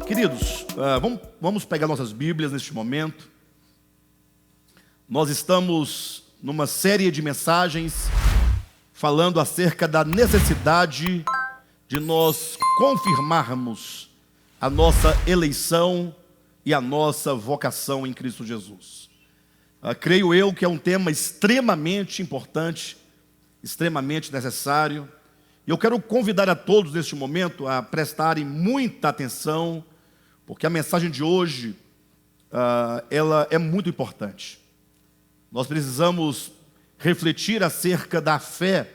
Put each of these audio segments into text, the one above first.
Queridos, vamos pegar nossas Bíblias neste momento. Nós estamos numa série de mensagens falando acerca da necessidade de nós confirmarmos a nossa eleição e a nossa vocação em Cristo Jesus. Creio eu que é um tema extremamente importante, extremamente necessário. E eu quero convidar a todos neste momento a prestarem muita atenção, porque a mensagem de hoje, ela é muito importante. Nós precisamos refletir acerca da fé,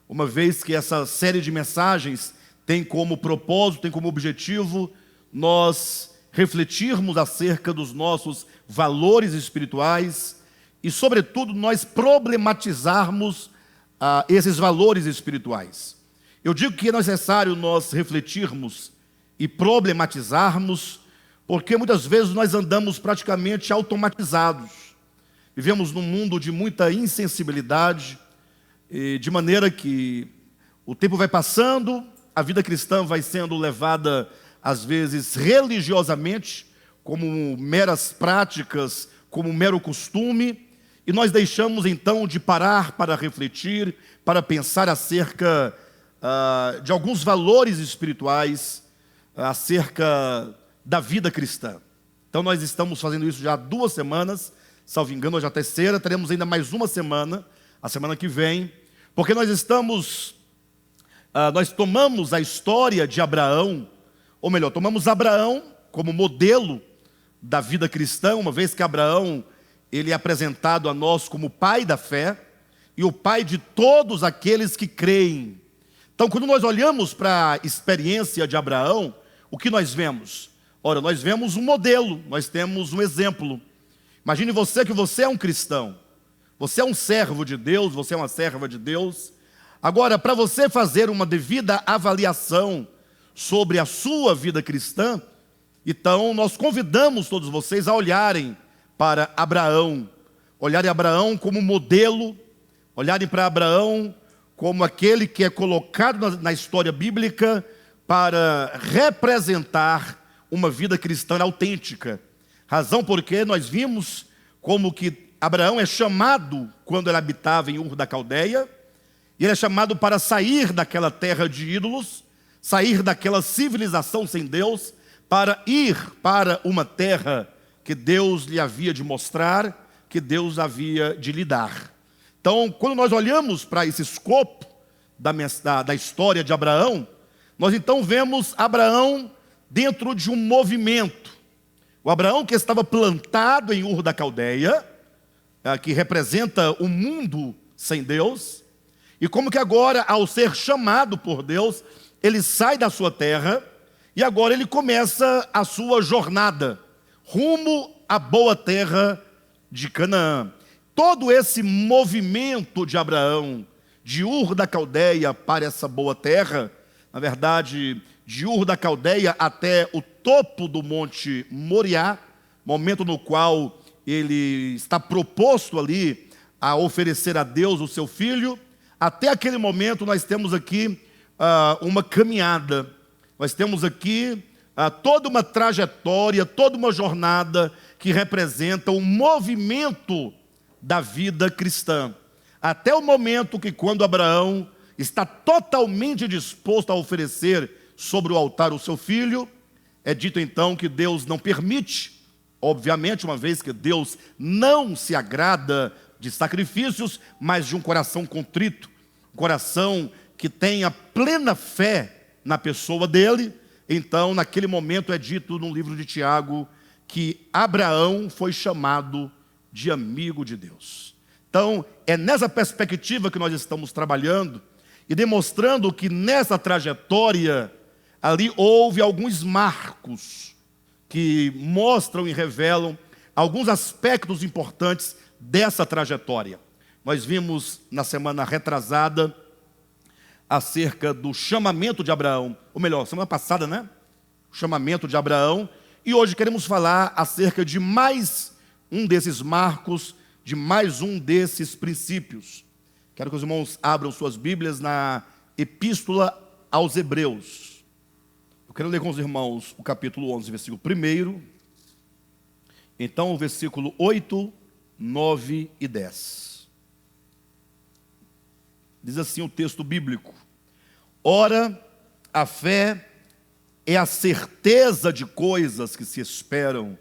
uma vez que essa série de mensagens tem como propósito, tem como objetivo, nós refletirmos acerca dos nossos valores espirituais e, sobretudo, nós problematizarmos esses valores espirituais. Eu digo que é necessário nós refletirmos e problematizarmos, porque muitas vezes nós andamos praticamente automatizados. Vivemos num mundo de muita insensibilidade, de maneira que o tempo vai passando, a vida cristã vai sendo levada, às vezes, religiosamente, como meras práticas, como mero costume, e nós deixamos então de parar para refletir, para pensar acerca de alguns valores espirituais, acerca da vida cristã. Então nós estamos fazendo isso já há 2 semanas, salvo engano, hoje é a terceira, teremos ainda mais uma semana, a semana que vem, porque nós tomamos a história de Abraão, ou melhor, tomamos Abraão como modelo da vida cristã, uma vez que Abraão, ele é apresentado a nós como o pai da fé, e o pai de todos aqueles que creem. Então, quando nós olhamos para a experiência de Abraão, o que nós vemos? Ora, nós vemos um modelo, nós temos um exemplo. Imagine você que você é um cristão, você é um servo de Deus, você é uma serva de Deus. Agora, para você fazer uma devida avaliação sobre a sua vida cristã, então nós convidamos todos vocês a olharem para Abraão, olharem Abraão como modelo, olharem para Abraão como aquele que é colocado na história bíblica para representar uma vida cristã autêntica. Razão porque nós vimos como que Abraão é chamado quando ele habitava em Ur da Caldeia, e ele é chamado para sair daquela terra de ídolos, sair daquela civilização sem Deus, para ir para uma terra que Deus lhe havia de mostrar, que Deus havia de lhe dar. Então, quando nós olhamos para esse escopo da história de Abraão, nós então vemos Abraão dentro de um movimento. O Abraão que estava plantado em Ur da Caldeia, que representa o mundo sem Deus, e como que agora, ao ser chamado por Deus, ele sai da sua terra, e agora ele começa a sua jornada, rumo à boa terra de Canaã. Todo esse movimento de Abraão, de Ur da Caldeia para essa boa terra, na verdade, de Ur da Caldeia até o topo do Monte Moriá, momento no qual ele está proposto ali a oferecer a Deus o seu filho, até aquele momento nós temos aqui uma caminhada, nós temos aqui toda uma trajetória, toda uma jornada que representa o movimento da vida cristã, até o momento que quando Abraão está totalmente disposto a oferecer sobre o altar o seu filho, é dito então que Deus não permite, obviamente, uma vez que Deus não se agrada de sacrifícios, mas de um coração contrito, um coração que tenha plena fé na pessoa dele. Então, naquele momento é dito no livro de Tiago que Abraão foi chamado de amigo de Deus. Então, é nessa perspectiva que nós estamos trabalhando e demonstrando que nessa trajetória ali houve alguns marcos que mostram e revelam alguns aspectos importantes dessa trajetória. Nós vimos na semana retrasada acerca do chamamento de Abraão, ou melhor, semana passada, né? O chamamento de Abraão, e hoje queremos falar acerca de mais um desses marcos de mais um desses princípios. Quero que os irmãos abram suas Bíblias na Epístola aos Hebreus. Eu quero ler com os irmãos o capítulo 11, versículo 1, então o versículo 8, 9 e 10. Diz assim o texto bíblico: ora, a fé é a certeza de coisas que se esperam,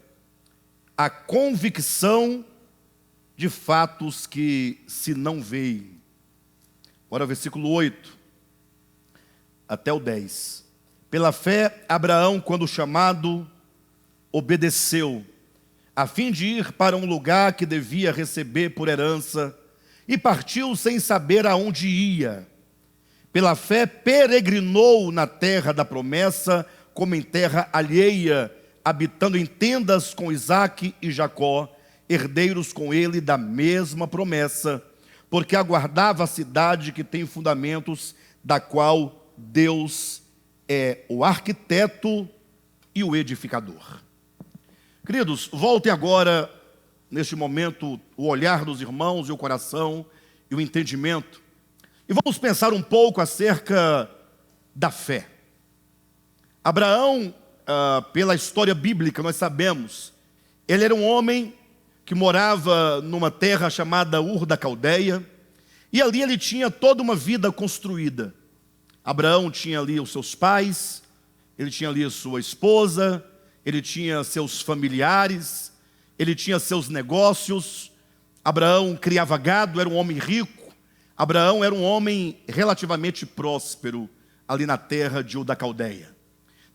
a convicção de fatos que se não veem. Ora, versículo 8 até o 10. Pela fé, Abraão, quando chamado, obedeceu, a fim de ir para um lugar que devia receber por herança, e partiu sem saber aonde ia. Pela fé, peregrinou na terra da promessa, como em terra alheia, habitando em tendas com Isaque e Jacó, herdeiros com ele da mesma promessa, porque aguardava a cidade que tem fundamentos, da qual Deus é o arquiteto e o edificador. Queridos, voltem agora, neste momento, o olhar dos irmãos e o coração e o entendimento, e vamos pensar um pouco acerca da fé. Abraão, pela história bíblica, nós sabemos, ele era um homem que morava numa terra chamada Ur da Caldeia, e ali ele tinha toda uma vida construída. Abraão tinha ali os seus pais, ele tinha ali a sua esposa, ele tinha seus familiares, ele tinha seus negócios. Abraão criava gado, era um homem rico. Abraão era um homem relativamente próspero ali na terra de Ur da Caldeia.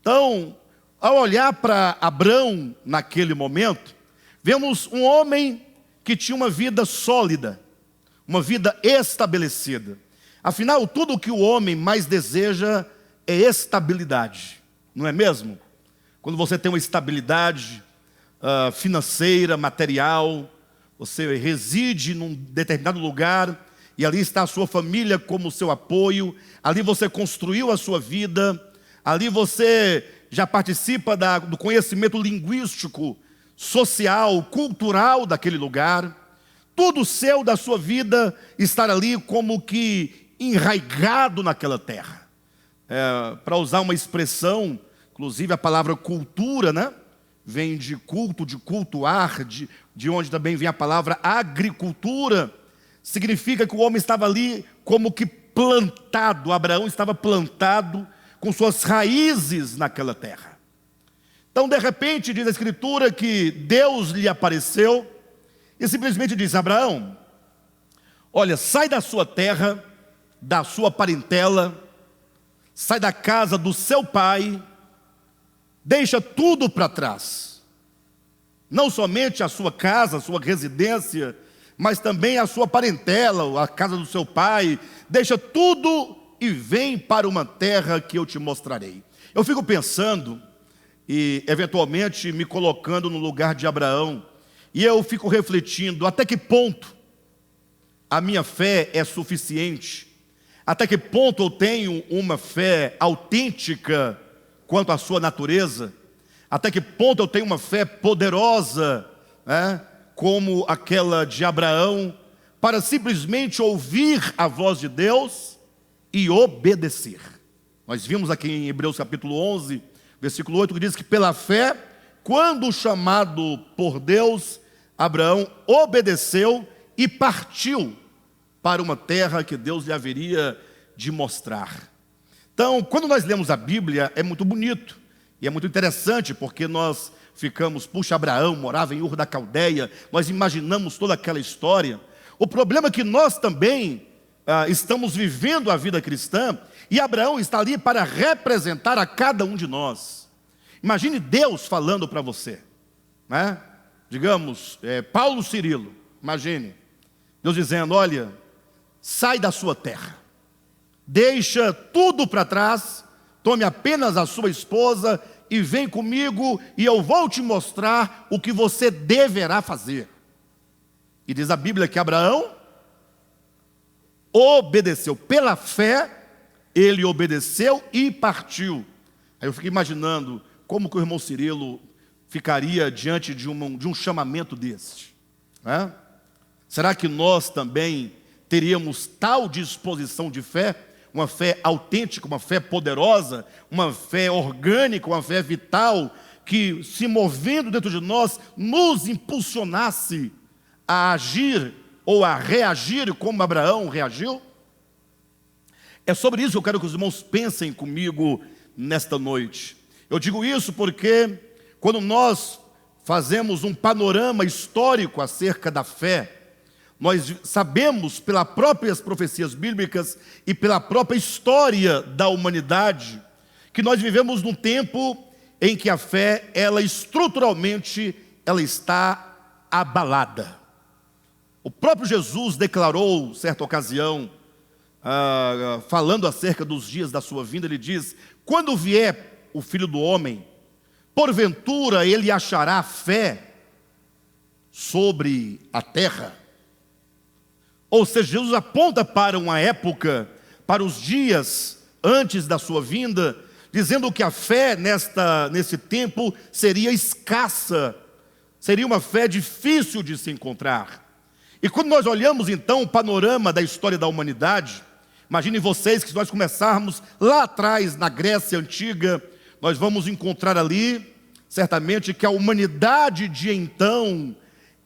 Então, ao olhar para Abraão naquele momento, vemos um homem que tinha uma vida sólida, uma vida estabelecida. Afinal, tudo o que o homem mais deseja é estabilidade, não é mesmo? Quando você tem uma estabilidade financeira, material, você reside num determinado lugar, e ali está a sua família como seu apoio, ali você construiu a sua vida, ali você já participa do conhecimento linguístico, social, cultural daquele lugar. Tudo seu, da sua vida, estar ali como que enraigado naquela terra. Para usar uma expressão, inclusive a palavra cultura, né? Vem de culto, de cultuar, de onde também vem a palavra agricultura. Significa que o homem estava ali como que plantado, Abraão estava plantado com suas raízes naquela terra. Então, de repente, diz a Escritura que Deus lhe apareceu e simplesmente disse: Abraão, olha, sai da sua terra, da sua parentela, sai da casa do seu pai, deixa tudo para trás. Não somente a sua casa, a sua residência, mas também a sua parentela, a casa do seu pai, deixa tudo e vem para uma terra que eu te mostrarei. Eu fico pensando e eventualmente me colocando no lugar de Abraão, e eu fico refletindo até que ponto a minha fé é suficiente, até que ponto eu tenho uma fé autêntica quanto à sua natureza, até que ponto eu tenho uma fé poderosa, como aquela de Abraão, para simplesmente ouvir a voz de Deus e obedecer. Nós vimos aqui em Hebreus capítulo 11, versículo 8, que diz que pela fé, quando chamado por Deus, Abraão obedeceu e partiu para uma terra que Deus lhe haveria de mostrar. Então, quando nós lemos a Bíblia, é muito bonito e é muito interessante, porque nós ficamos, puxa, Abraão morava em Ur da Caldeia, nós imaginamos toda aquela história. O problema é que nós também estamos vivendo a vida cristã, e Abraão está ali para representar a cada um de nós. Imagine Deus falando para você, né? Digamos, Paulo Cirilo, imagine, Deus dizendo: olha, sai da sua terra, deixa tudo para trás, tome apenas a sua esposa e vem comigo e eu vou te mostrar o que você deverá fazer. E diz a Bíblia que Abraão obedeceu, pela fé, ele obedeceu e partiu. Aí eu fico imaginando como que o irmão Cirilo ficaria diante de um chamamento desse, né? Será que nós também teríamos tal disposição de fé? Uma fé autêntica, uma fé poderosa, uma fé orgânica, uma fé vital, que se movendo dentro de nós, nos impulsionasse a agir ou a reagir como Abraão reagiu? É sobre isso que eu quero que os irmãos pensem comigo nesta noite. Eu digo isso porque quando nós fazemos um panorama histórico acerca da fé, nós sabemos pelas próprias profecias bíblicas e pela própria história da humanidade que nós vivemos num tempo em que a fé, ela estruturalmente, ela está abalada. O próprio Jesus declarou, certa ocasião, falando acerca dos dias da sua vinda, ele diz: quando vier o Filho do Homem, porventura ele achará fé sobre a terra? Ou seja, Jesus aponta para uma época, para os dias antes da sua vinda, dizendo que a fé nesse tempo seria escassa, seria uma fé difícil de se encontrar. E quando nós olhamos então o panorama da história da humanidade, imaginem vocês que se nós começarmos lá atrás, na Grécia Antiga, nós vamos encontrar ali, certamente, que a humanidade de então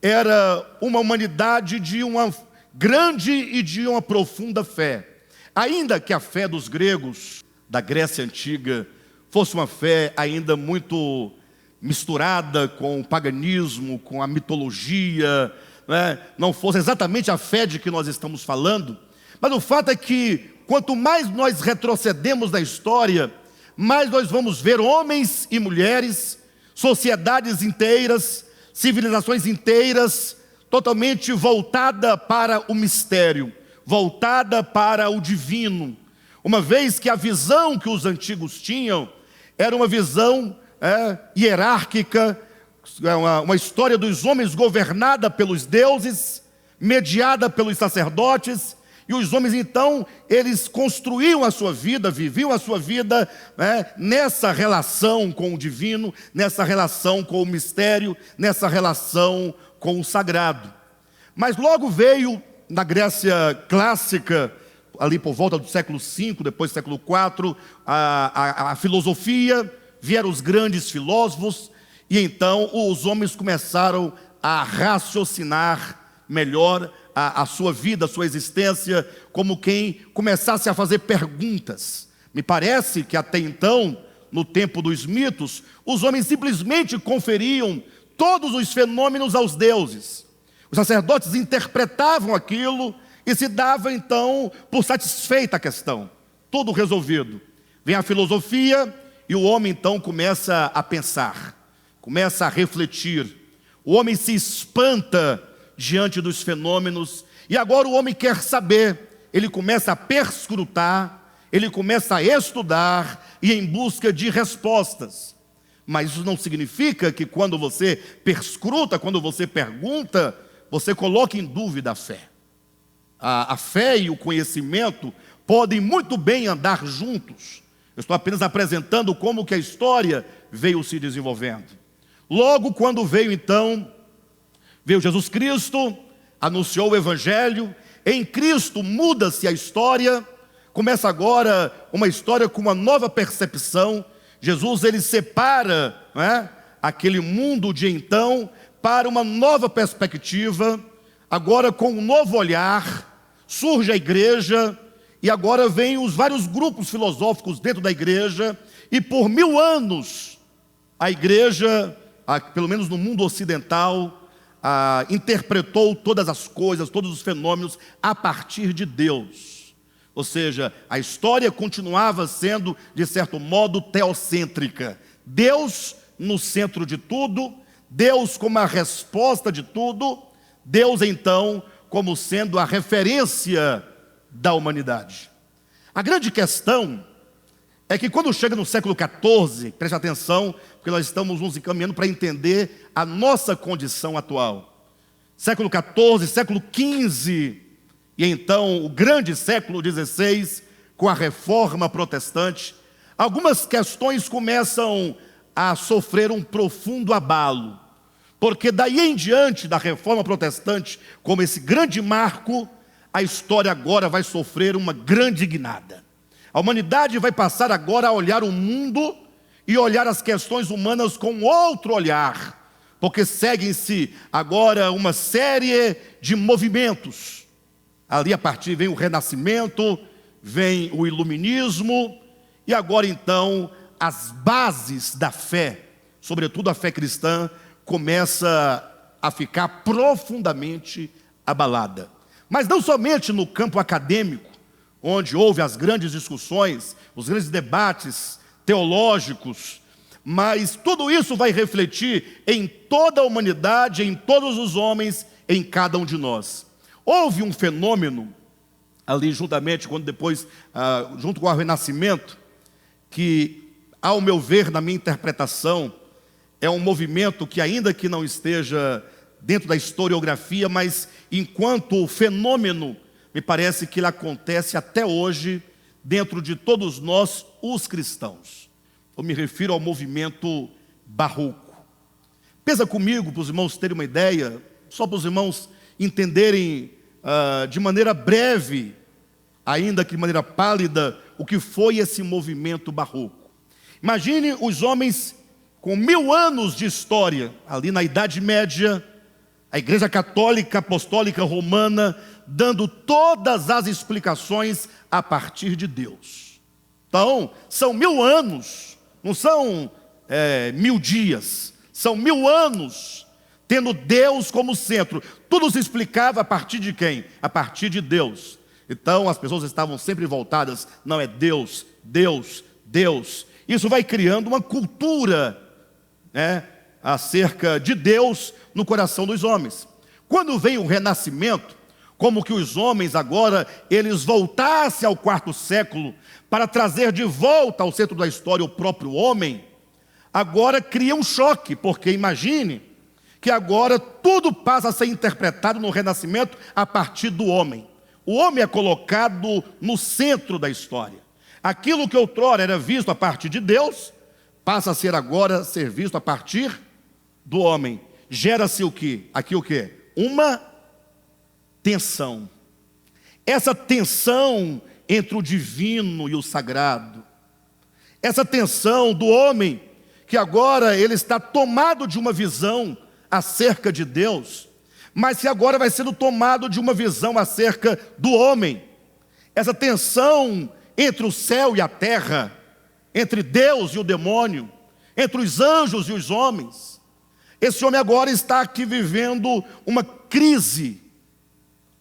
era uma humanidade de uma grande e de uma profunda fé. Ainda que a fé dos gregos, da Grécia Antiga, fosse uma fé ainda muito misturada com o paganismo, com a mitologia, né? Não fosse exatamente a fé de que nós estamos falando, mas o fato é que quanto mais nós retrocedemos na história, mais nós vamos ver homens e mulheres, sociedades inteiras, civilizações inteiras, totalmente voltada para o mistério, voltada para o divino, uma vez que a visão que os antigos tinham era uma visão hierárquica, uma história dos homens governada pelos deuses, mediada pelos sacerdotes, e os homens então, eles construíam a sua vida, viviam a sua vida nessa relação com o divino, nessa relação com o mistério, nessa relação com o sagrado. Mas logo veio, na Grécia clássica, ali por volta do século V, depois do século IV, a filosofia, vieram os grandes filósofos, e então os homens começaram a raciocinar melhor a sua vida, a sua existência, como quem começasse a fazer perguntas. Me parece que até então, no tempo dos mitos, os homens simplesmente conferiam todos os fenômenos aos deuses. Os sacerdotes interpretavam aquilo e se dava então por satisfeita a questão, tudo resolvido. Vem a filosofia e o homem então começa a pensar, começa a refletir. O homem se espanta diante dos fenômenos, e agora o homem quer saber, ele começa a perscrutar, ele começa a estudar, e em busca de respostas. Mas isso não significa que quando você perscruta, quando você pergunta, você coloca em dúvida a fé. A fé e o conhecimento podem muito bem andar juntos. Eu estou apenas apresentando como que a história veio se desenvolvendo. Logo quando veio Jesus Cristo, anunciou o Evangelho, em Cristo muda-se a história, começa agora uma história com uma nova percepção. Jesus, ele separa aquele mundo de então para uma nova perspectiva, agora com um novo olhar, surge a igreja, e agora vêm os vários grupos filosóficos dentro da igreja, e por 1000 anos, a igreja, pelo menos no mundo ocidental, interpretou todas as coisas, todos os fenômenos a partir de Deus. Ou seja, a história continuava sendo, de certo modo, teocêntrica. Deus no centro de tudo, Deus como a resposta de tudo, Deus então como sendo a referência da humanidade. A grande questão é que quando chega no século XIV, preste atenção, porque nós estamos nos encaminhando para entender a nossa condição atual. Século XIV, século XV, e então o grande século XVI, com a reforma protestante, algumas questões começam a sofrer um profundo abalo, porque daí em diante da reforma protestante, como esse grande marco, a história agora vai sofrer uma grande guinada. A humanidade vai passar agora a olhar o mundo e olhar as questões humanas com outro olhar, porque seguem-se agora uma série de movimentos. Ali a partir vem o Renascimento, vem o Iluminismo, e agora então as bases da fé, sobretudo a fé cristã, começa a ficar profundamente abalada. Mas não somente no campo acadêmico, onde houve as grandes discussões, os grandes debates teológicos, mas tudo isso vai refletir em toda a humanidade, em todos os homens, em cada um de nós. Houve um fenômeno ali juntamente, junto com o Renascimento, que, ao meu ver, na minha interpretação, é um movimento que, ainda que não esteja dentro da historiografia, mas enquanto fenômeno, me parece que ele acontece até hoje dentro de todos nós, os cristãos. Eu me refiro ao movimento barroco. Pensa comigo, para os irmãos terem uma ideia, só para os irmãos entenderem de maneira breve, ainda que de maneira pálida, o que foi esse movimento barroco. Imagine os homens com 1000 anos de história, ali na Idade Média, a Igreja Católica Apostólica Romana, dando todas as explicações a partir de Deus. Então, são 1000 anos, não são 1000 dias, são 1000 anos, tendo Deus como centro. Tudo se explicava a partir de quem? A partir de Deus. Então as pessoas estavam sempre voltadas, não é Deus, Deus, Deus. Isso vai criando uma cultura, acerca de Deus no coração dos homens. Quando vem o Renascimento, como que os homens agora, eles voltassem ao 4º século, para trazer de volta ao centro da história o próprio homem, agora cria um choque, porque imagine que agora tudo passa a ser interpretado no Renascimento a partir do homem. O homem é colocado no centro da história. Aquilo que outrora era visto a partir de Deus, passa a ser agora visto a partir do homem. Gera-se o quê? Aqui o quê? Uma tensão. Essa tensão entre o divino e o sagrado. Essa tensão do homem, que agora ele está tomado de uma visão acerca de Deus, mas que agora vai sendo tomado de uma visão acerca do homem. Essa tensão entre o céu e a terra, entre Deus e o demônio, entre os anjos e os homens. Esse homem agora está aqui vivendo uma crise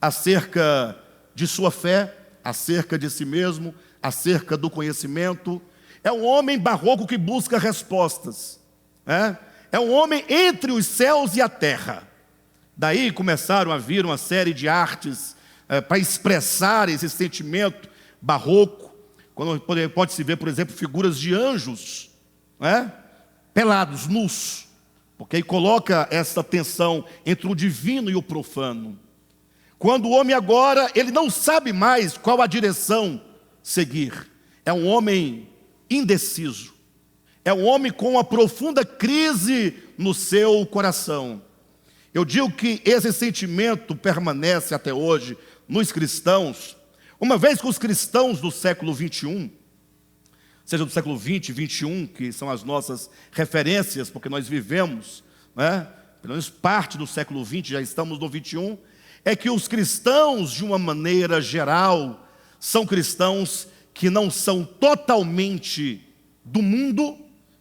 acerca de sua fé, acerca de si mesmo, acerca do conhecimento. É um homem barroco que busca respostas. É um homem entre os céus e a terra. Daí começaram a vir uma série de artes para expressar esse sentimento barroco. Quando pode-se ver, por exemplo, figuras de anjos, pelados, nus, porque aí coloca essa tensão entre o divino e o profano. Quando o homem agora, ele não sabe mais qual a direção seguir. É um homem indeciso. É um homem com uma profunda crise no seu coração. Eu digo que esse sentimento permanece até hoje nos cristãos, uma vez que os cristãos do século 21, seja do século 20, 21, que são as nossas referências, porque nós vivemos, pelo menos parte do século 20, já estamos no 21, é que os cristãos, de uma maneira geral, são cristãos que não são totalmente do mundo,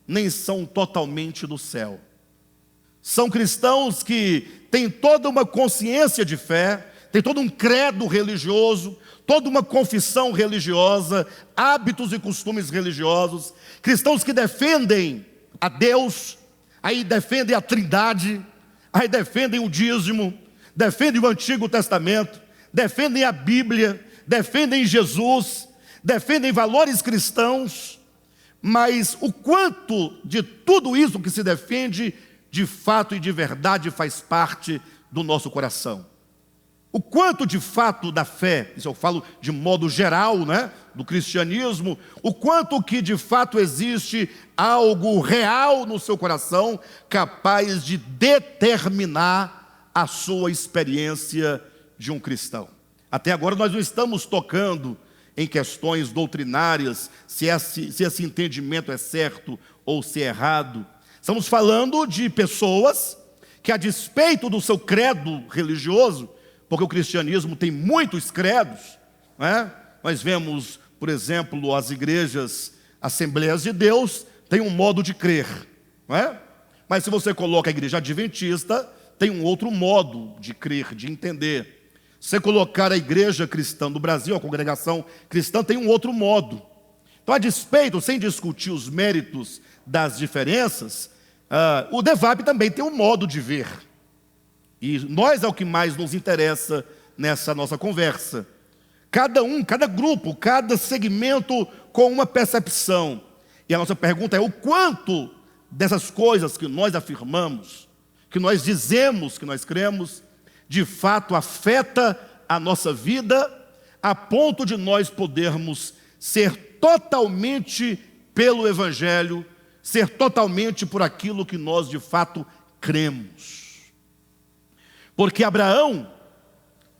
nem são totalmente do céu. São cristãos que têm toda uma consciência de fé, têm todo um credo religioso, toda uma confissão religiosa, hábitos e costumes religiosos, cristãos que defendem a Deus, aí defendem a Trindade, aí defendem o dízimo, defendem o Antigo Testamento, defendem a Bíblia, defendem Jesus, defendem valores cristãos, mas o quanto de tudo isso que se defende, de fato e de verdade faz parte do nosso coração. O quanto de fato da fé, isso eu falo de modo geral, do cristianismo, o quanto que de fato existe algo real no seu coração, capaz de determinar a sua experiência de um cristão. Até agora nós não estamos tocando em questões doutrinárias, se esse entendimento é certo ou se é errado. Estamos falando de pessoas que, a despeito do seu credo religioso, porque o cristianismo tem muitos credos, não é? Nós vemos, por exemplo, as igrejas, Assembleias de Deus, tem um modo de crer, não é? Mas se você coloca a igreja adventista, tem um outro modo de crer, de entender. Se você colocar a igreja cristã do Brasil, a congregação cristã, tem um outro modo. Então, a despeito, sem discutir os méritos das diferenças, o DEVAP também tem um modo de ver. E nós é o que mais nos interessa nessa nossa conversa. Cada grupo, cada segmento com uma percepção. E a nossa pergunta é: o quanto dessas coisas que nós afirmamos, que nós dizemos que nós cremos, de fato afeta a nossa vida, a ponto de nós podermos ser totalmente pelo Evangelho, ser totalmente por aquilo que nós de fato cremos. Porque Abraão,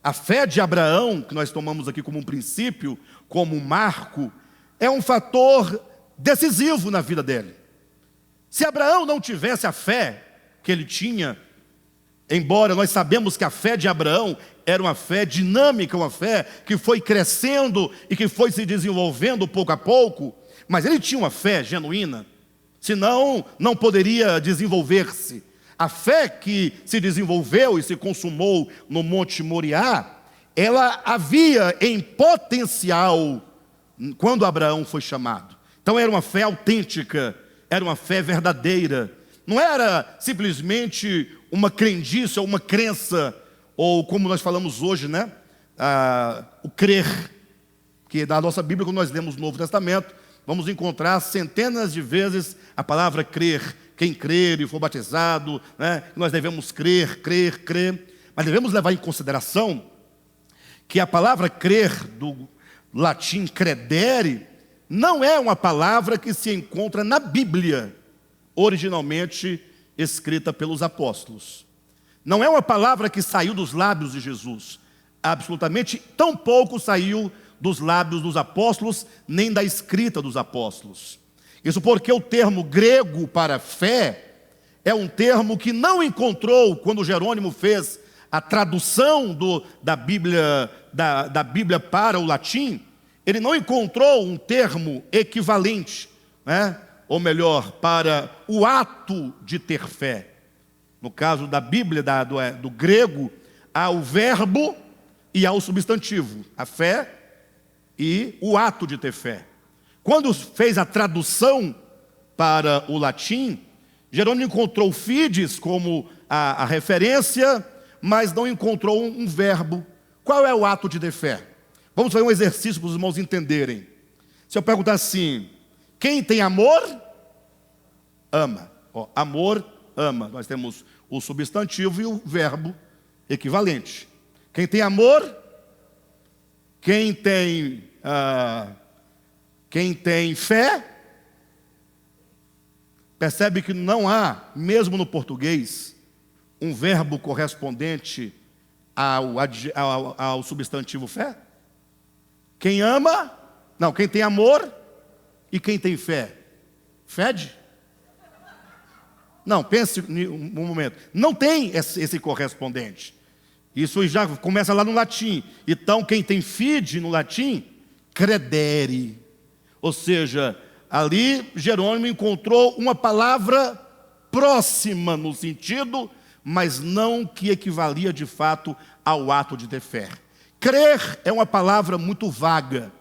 a fé de Abraão, que nós tomamos aqui como um princípio, como um marco, é um fator decisivo na vida dele. Se Abraão não tivesse a fé que ele tinha, embora nós sabemos que a fé de Abraão era uma fé dinâmica, uma fé que foi crescendo e que foi se desenvolvendo pouco a pouco, mas ele tinha uma fé genuína, senão não poderia desenvolver-se. A fé que se desenvolveu e se consumou no Monte Moriá, ela havia em potencial quando Abraão foi chamado. Então era uma fé autêntica, era uma fé verdadeira. Não era simplesmente uma crendice ou uma crença, ou como nós falamos hoje, né? O crer, que na nossa Bíblia, quando nós lemos o Novo Testamento, vamos encontrar centenas de vezes a palavra crer. Quem crer e for batizado, né? Nós devemos crer. Mas devemos levar em consideração que a palavra crer, do latim credere, não é uma palavra que se encontra na Bíblia, originalmente escrita pelos apóstolos. Não é uma palavra que saiu dos lábios de Jesus. Absolutamente tão pouco saiu dos lábios dos apóstolos, nem da escrita dos apóstolos. Isso porque o termo grego para fé é um termo que não encontrou, quando Jerônimo fez a tradução da Bíblia para o latim, ele não encontrou um termo equivalente, né? Ou melhor, para o ato de ter fé. No caso da Bíblia, do grego, há o verbo e há o substantivo, a fé e o ato de ter fé. Quando fez a tradução para o latim, Jerônimo encontrou fides como a referência, mas não encontrou um verbo. Qual é o ato de ter fé? Vamos fazer um exercício para os irmãos entenderem. Se eu perguntar assim: quem tem amor, ama. Amor, ama. Nós temos o substantivo e o verbo equivalente. Quem tem amor, quem tem fé, percebe que não há, mesmo no português, um verbo correspondente ao substantivo fé? Quem ama, não, quem tem amor e quem tem fé, fede? Não, pense um momento, não tem esse correspondente. Isso já começa lá no latim. Então, quem tem fide no latim, credere. Ou seja, ali Jerônimo encontrou uma palavra próxima no sentido, mas não que equivalia de fato ao ato de ter fé. Crer é uma palavra muito vaga.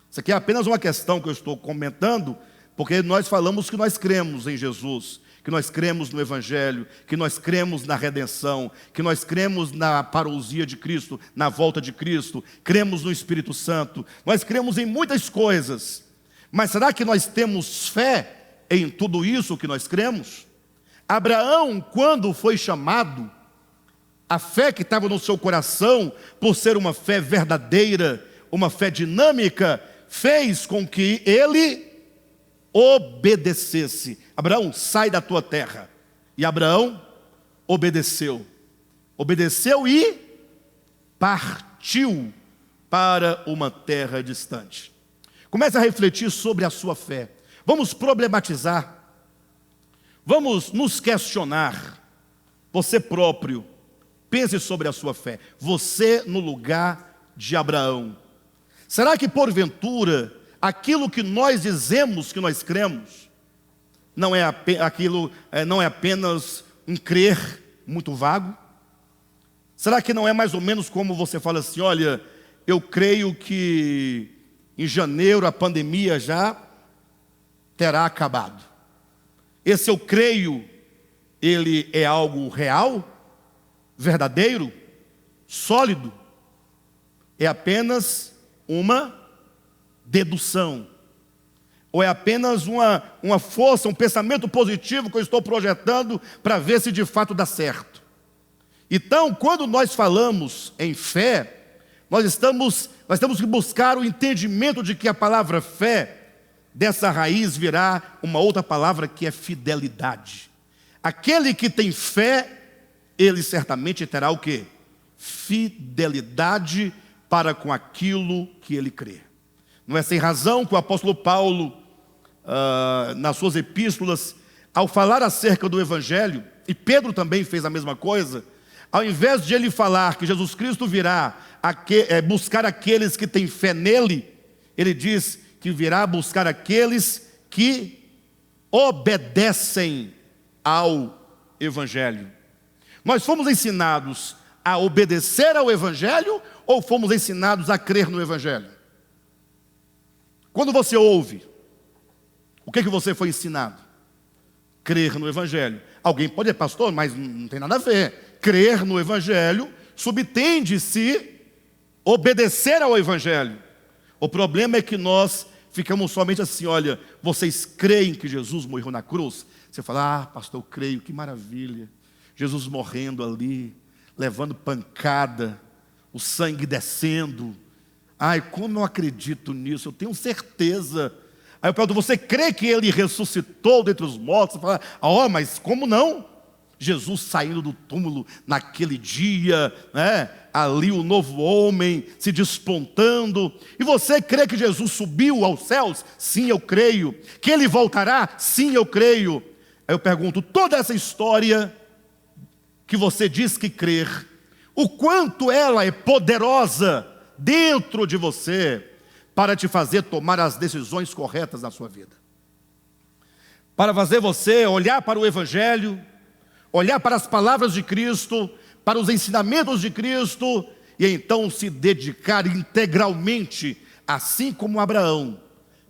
Isso aqui é apenas uma questão que eu estou comentando, porque nós falamos que nós cremos em Jesus, que nós cremos no Evangelho, que nós cremos na redenção, que nós cremos na parousia de Cristo, na volta de Cristo, cremos no Espírito Santo, nós cremos em muitas coisas. Mas será que nós temos fé em tudo isso que nós cremos? Abraão, quando foi chamado, a fé que estava no seu coração, por ser uma fé verdadeira, uma fé dinâmica, fez com que ele obedecesse. Abraão, sai da tua terra. E Abraão obedeceu. Obedeceu e partiu para uma terra distante. Comece a refletir sobre a sua fé. Vamos problematizar. Vamos nos questionar. Você próprio, pense sobre a sua fé. Você no lugar de Abraão. Será que porventura aquilo que nós dizemos que nós cremos não é apenas um crer muito vago? Será que não é mais ou menos como você fala assim, olha, eu creio que em janeiro a pandemia já terá acabado. Esse eu creio, ele é algo real, verdadeiro, sólido? É apenas uma dedução? Ou é apenas uma força, um pensamento positivo que eu estou projetando para ver se de fato dá certo? Então, quando nós falamos em fé, nós temos que buscar o entendimento de que a palavra fé, dessa raiz virá uma outra palavra que é fidelidade. Aquele que tem fé, ele certamente terá o quê? Fidelidade para com aquilo que ele crê. Não é sem razão que o apóstolo Paulo, nas suas epístolas, ao falar acerca do Evangelho, e Pedro também fez a mesma coisa, ao invés de ele falar que Jesus Cristo virá buscar aqueles que têm fé nele, ele diz que virá buscar aqueles que obedecem ao Evangelho. Nós fomos ensinados a obedecer ao Evangelho ou fomos ensinados a crer no Evangelho? Quando você ouve, o que você foi ensinado? Crer no Evangelho. Alguém pode dizer, pastor, mas não tem nada a ver. Crer no Evangelho subtende-se obedecer ao Evangelho. O problema é que nós ficamos somente assim, olha, vocês creem que Jesus morreu na cruz? Você fala, pastor, eu creio, que maravilha. Jesus morrendo ali, levando pancada, o sangue descendo. Ai, como eu acredito nisso, eu tenho certeza. Aí eu pergunto, você crê que ele ressuscitou dentre os mortos? Você fala, mas como não? Jesus saindo do túmulo naquele dia, né? Ali o novo homem se despontando. E você crê que Jesus subiu aos céus? Sim, eu creio. Que ele voltará? Sim, eu creio. Aí eu pergunto, toda essa história que você diz que crer, o quanto ela é poderosa dentro de você para te fazer tomar as decisões corretas na sua vida? Para fazer você olhar para o Evangelho, olhar para as palavras de Cristo, para os ensinamentos de Cristo, e então se dedicar integralmente, assim como Abraão,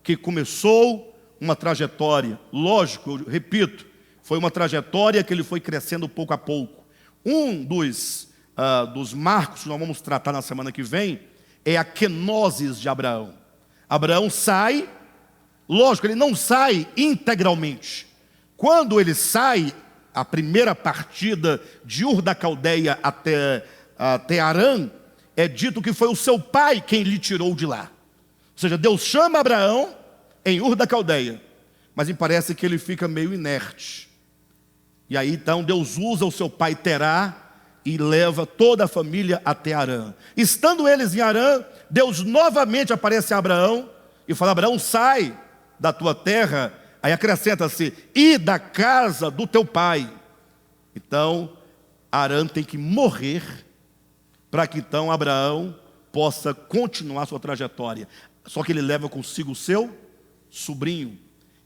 que começou uma trajetória, lógico, eu repito, foi uma trajetória que ele foi crescendo pouco a pouco. Um dos marcos que nós vamos tratar na semana que vem é a kenosis de Abraão. Abraão sai, lógico, ele não sai integralmente. Quando ele sai, a primeira partida de Ur da Caldeia até Harã, é dito que foi o seu pai quem lhe tirou de lá. Ou seja, Deus chama Abraão em Ur da Caldeia, mas me parece que ele fica meio inerte. E aí então Deus usa o seu pai Terá e leva toda a família até Harã. Estando eles em Harã, Deus novamente aparece a Abraão e fala, Abraão, sai da tua terra. Aí acrescenta-se, e da casa do teu pai. Então, Harã tem que morrer para que então Abraão possa continuar sua trajetória. Só que ele leva consigo o seu sobrinho.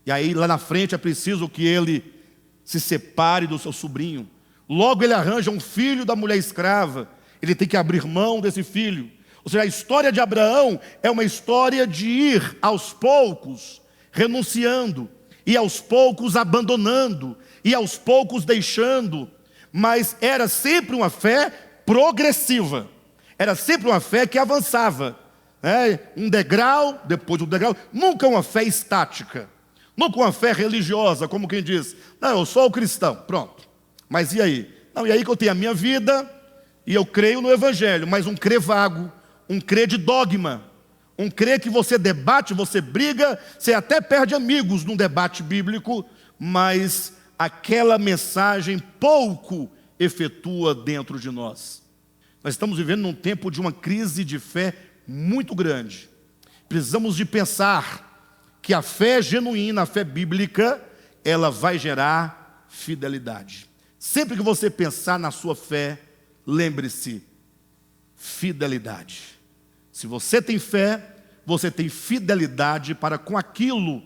E aí lá na frente é preciso que ele se separe do seu sobrinho. Logo ele arranja um filho da mulher escrava. Ele tem que abrir mão desse filho. Ou seja, a história de Abraão é uma história de ir aos poucos renunciando, e aos poucos abandonando, e aos poucos deixando, mas era sempre uma fé progressiva, era sempre uma fé que avançava, né? Um degrau, depois um degrau, nunca uma fé estática, nunca uma fé religiosa, como quem diz, não, eu sou o cristão, pronto, mas e aí? Não, e aí que eu tenho a minha vida, e eu creio no Evangelho, mas um crer vago, um crer de dogma, Um crer que você debate, você briga, você até perde amigos num debate bíblico, mas aquela mensagem pouco efetua dentro de nós. Nós estamos vivendo num tempo de uma crise de fé muito grande. Precisamos de pensar que a fé genuína, a fé bíblica, ela vai gerar fidelidade. Sempre que você pensar na sua fé, lembre-se, fidelidade. Se você tem fé, você tem fidelidade para com aquilo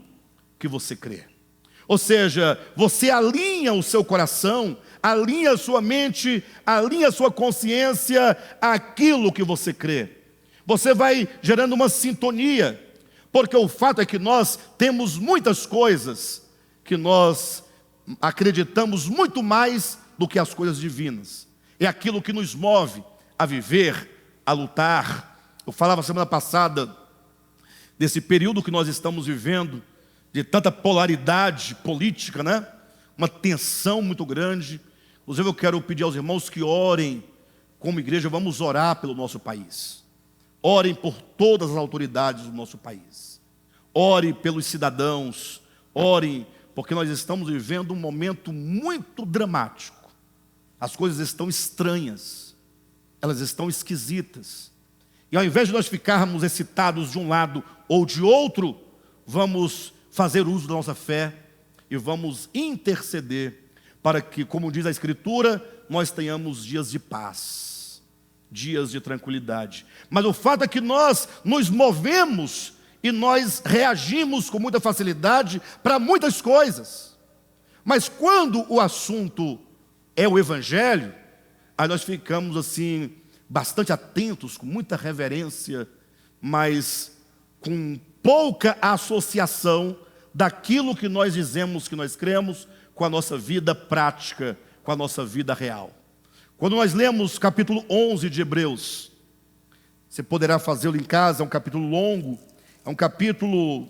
que você crê. Ou seja, você alinha o seu coração, alinha a sua mente, alinha a sua consciência àquilo que você crê. Você vai gerando uma sintonia, porque o fato é que nós temos muitas coisas que nós acreditamos muito mais do que as coisas divinas. É aquilo que nos move a viver, a lutar. Eu falava semana passada desse período que nós estamos vivendo, de tanta polaridade política, né? Uma tensão muito grande. Inclusive eu quero pedir aos irmãos que orem, como igreja, vamos orar pelo nosso país. Orem por todas as autoridades do nosso país. Ore pelos cidadãos. Orem, porque nós estamos vivendo um momento muito dramático. As coisas estão estranhas. Elas estão esquisitas. E ao invés de nós ficarmos excitados de um lado ou de outro, vamos fazer uso da nossa fé e vamos interceder para que, como diz a Escritura, nós tenhamos dias de paz, dias de tranquilidade. Mas o fato é que nós nos movemos e nós reagimos com muita facilidade para muitas coisas. Mas quando o assunto é o Evangelho, aí nós ficamos assim, bastante atentos, com muita reverência, mas com pouca associação daquilo que nós dizemos que nós cremos com a nossa vida prática, com a nossa vida real. Quando nós lemos capítulo 11 de Hebreus, você poderá fazê-lo em casa, é um capítulo longo, é um capítulo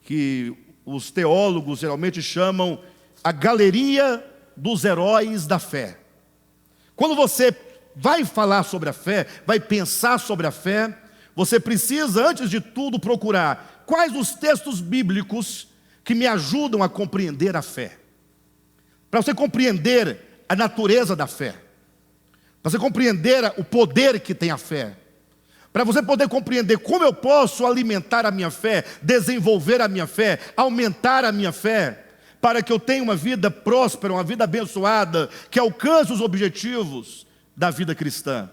que os teólogos geralmente chamam a galeria dos heróis da fé. Quando você vai falar sobre a fé, vai pensar sobre a fé, você precisa, antes de tudo, procurar quais os textos bíblicos que me ajudam a compreender a fé. Para você compreender a natureza da fé. Para você compreender o poder que tem a fé. Para você poder compreender como eu posso alimentar a minha fé, desenvolver a minha fé, aumentar a minha fé, para que eu tenha uma vida próspera, uma vida abençoada, que alcance os objetivos da vida cristã.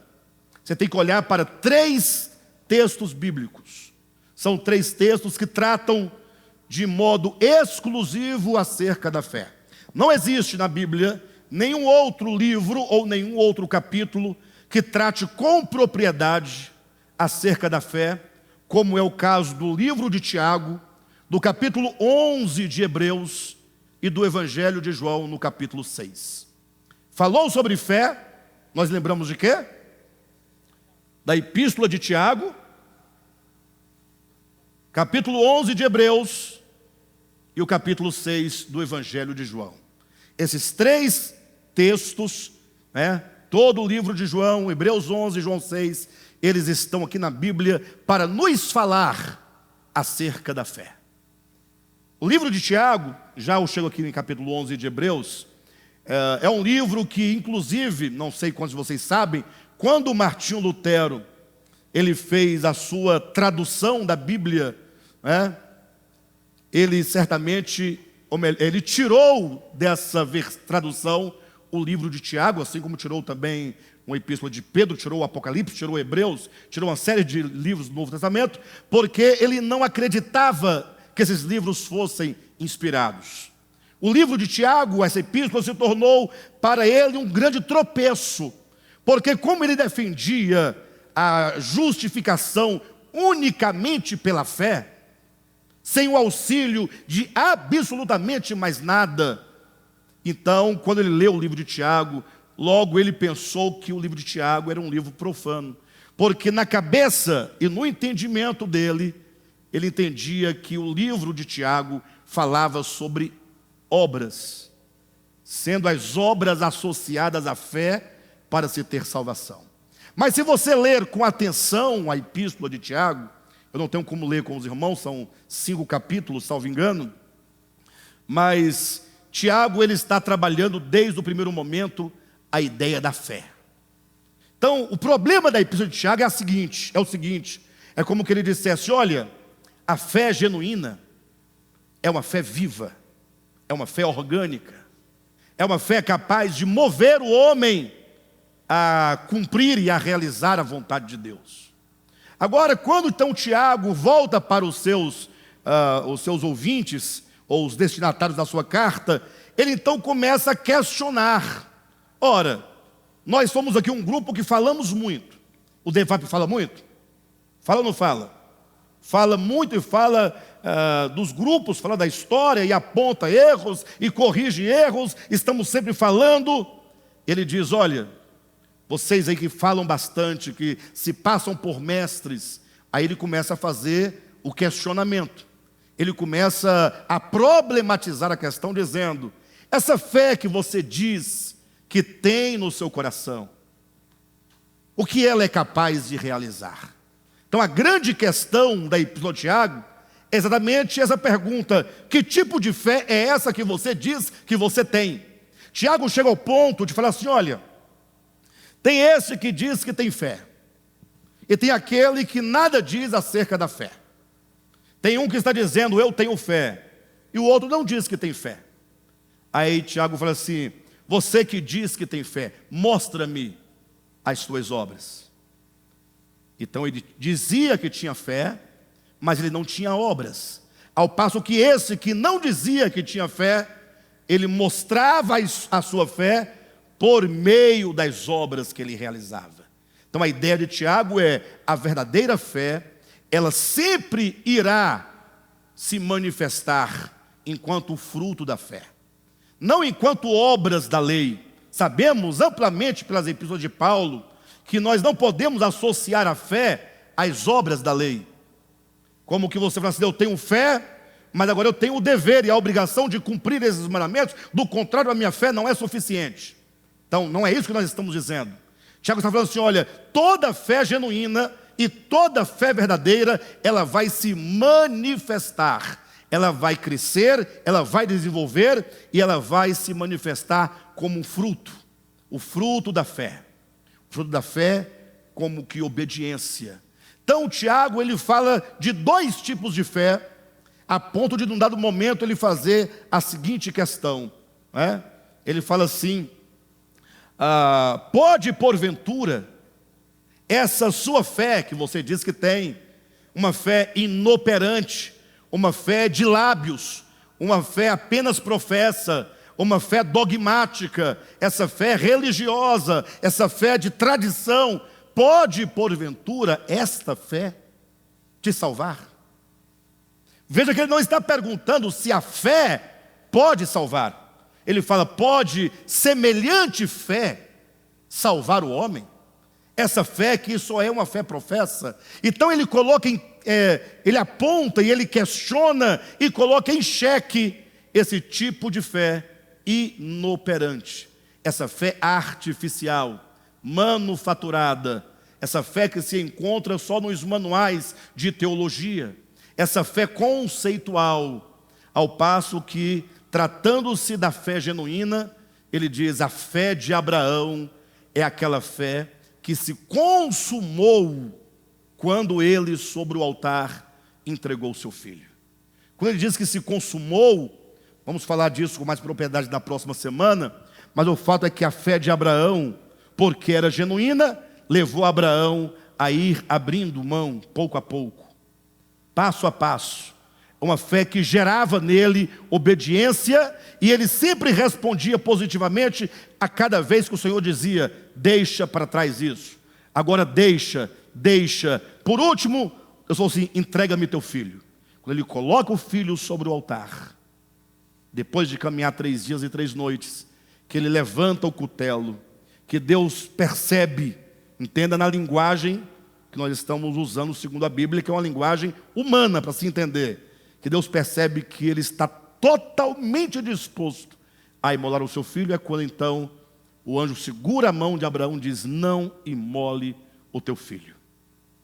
Você tem que olhar para 3 textos bíblicos. São 3 textos que tratam de modo exclusivo acerca da fé. Não existe na Bíblia nenhum outro livro ou nenhum outro capítulo que trate com propriedade acerca da fé, como é o caso do livro de Tiago, do capítulo 11 de Hebreus e do Evangelho de João no capítulo 6. Falou sobre fé, nós lembramos de quê? Da epístola de Tiago, capítulo 11 de Hebreus e o capítulo 6 do Evangelho de João. Esses 3 textos, todo o livro de João, Hebreus 11 e João 6, eles estão aqui na Bíblia para nos falar acerca da fé. O livro de Tiago, já eu chego aqui no capítulo 11 de Hebreus, é um livro que, inclusive, não sei quantos de vocês sabem, quando Martinho Lutero ele fez a sua tradução da Bíblia, ele certamente, ele tirou dessa tradução o livro de Tiago, assim como tirou também uma epístola de Pedro, tirou o Apocalipse, tirou Hebreus, tirou uma série de livros do Novo Testamento, porque ele não acreditava que esses livros fossem inspirados. O livro de Tiago, essa epístola, se tornou para ele um grande tropeço, porque como ele defendia a justificação unicamente pela fé, sem o auxílio de absolutamente mais nada, então, quando ele leu o livro de Tiago, logo ele pensou que o livro de Tiago era um livro profano, porque na cabeça e no entendimento dele, ele entendia que o livro de Tiago falava sobre obras, sendo as obras associadas à fé para se ter salvação. Mas se você ler com atenção a epístola de Tiago, Eu não tenho como ler com os irmãos, são 5 capítulos, salvo engano. Mas Tiago, ele está trabalhando desde o primeiro momento a ideia da fé. Então, o problema da epístola de Tiago é o seguinte, é como que ele dissesse, olha, a fé genuína é uma fé viva, é uma fé orgânica, é uma fé capaz de mover o homem a cumprir e a realizar a vontade de Deus. Agora, quando então Tiago volta para os seus ouvintes, ou os destinatários da sua carta, ele então começa a questionar. Ora, nós somos aqui um grupo que falamos muito. O DEVAP fala muito? Fala ou não fala? Fala muito e fala dos grupos, fala da história e aponta erros e corrige erros. Estamos sempre falando. Ele diz, olha, vocês aí que falam bastante, que se passam por mestres, aí ele começa a fazer o questionamento. Ele começa a problematizar a questão dizendo, essa fé que você diz que tem no seu coração, o que ela é capaz de realizar? Então a grande questão da epístola de Tiago é exatamente essa pergunta, que tipo de fé é essa que você diz que você tem? Tiago chega ao ponto de falar assim, olha, tem esse que diz que tem fé, e tem aquele que nada diz acerca da fé. Tem um que está dizendo, eu tenho fé, e o outro não diz que tem fé. Aí Tiago fala assim, você que diz que tem fé, mostra-me as suas obras. Então ele dizia que tinha fé, mas ele não tinha obras. Ao passo que esse que não dizia que tinha fé, ele mostrava a sua fé por meio das obras que ele realizava. Então a ideia de Tiago é, a verdadeira fé, ela sempre irá se manifestar enquanto fruto da fé, não enquanto obras da lei. Sabemos amplamente pelas epístolas de Paulo que nós não podemos associar a fé às obras da lei. Como que você fala assim, eu tenho fé, mas agora eu tenho o dever e a obrigação de cumprir esses mandamentos, do contrário a minha fé não é suficiente. Então não é isso que nós estamos dizendo. Tiago está falando assim, olha, toda fé genuína e toda fé verdadeira, ela vai se manifestar, ela vai crescer, ela vai desenvolver e ela vai se manifestar como um fruto, o fruto da fé. O fruto da fé como que obediência. Então Tiago, ele fala de 2 tipos de fé, a ponto de num dado momento ele fazer a seguinte questão, né? Ele fala assim, pode porventura essa sua fé que você diz que tem, uma fé inoperante, uma fé de lábios, uma fé apenas professa, uma fé dogmática, essa fé religiosa, essa fé de tradição, pode porventura esta fé te salvar? Veja que ele não está perguntando se a fé pode salvar. Ele fala, pode semelhante fé salvar o homem? Essa fé que só é uma fé professa. Então ele coloca, ele aponta e ele questiona e coloca em xeque esse tipo de fé inoperante. Essa fé artificial, manufaturada. Essa fé que se encontra só nos manuais de teologia. Essa fé conceitual. Ao passo que, tratando-se da fé genuína, ele diz, a fé de Abraão é aquela fé que se consumou quando ele, sobre o altar, entregou o seu filho. Quando ele diz que se consumou, vamos falar disso com mais propriedade na próxima semana, mas o fato é que a fé de Abraão, porque era genuína, levou Abraão a ir abrindo mão, pouco a pouco, passo a passo. Uma fé que gerava nele obediência, e ele sempre respondia positivamente a cada vez que o Senhor dizia, deixa para trás isso, agora deixa. Por último, eu sou assim, entrega-me teu filho. Quando ele coloca o filho sobre o altar, depois de caminhar 3 dias e 3 noites, que ele levanta o cutelo, que Deus percebe, entenda na linguagem que nós estamos usando segundo a Bíblia, que é uma linguagem humana para se entender, que Deus percebe que ele está totalmente disposto a imolar o seu filho. É quando então o anjo segura a mão de Abraão e diz, não imole o teu filho.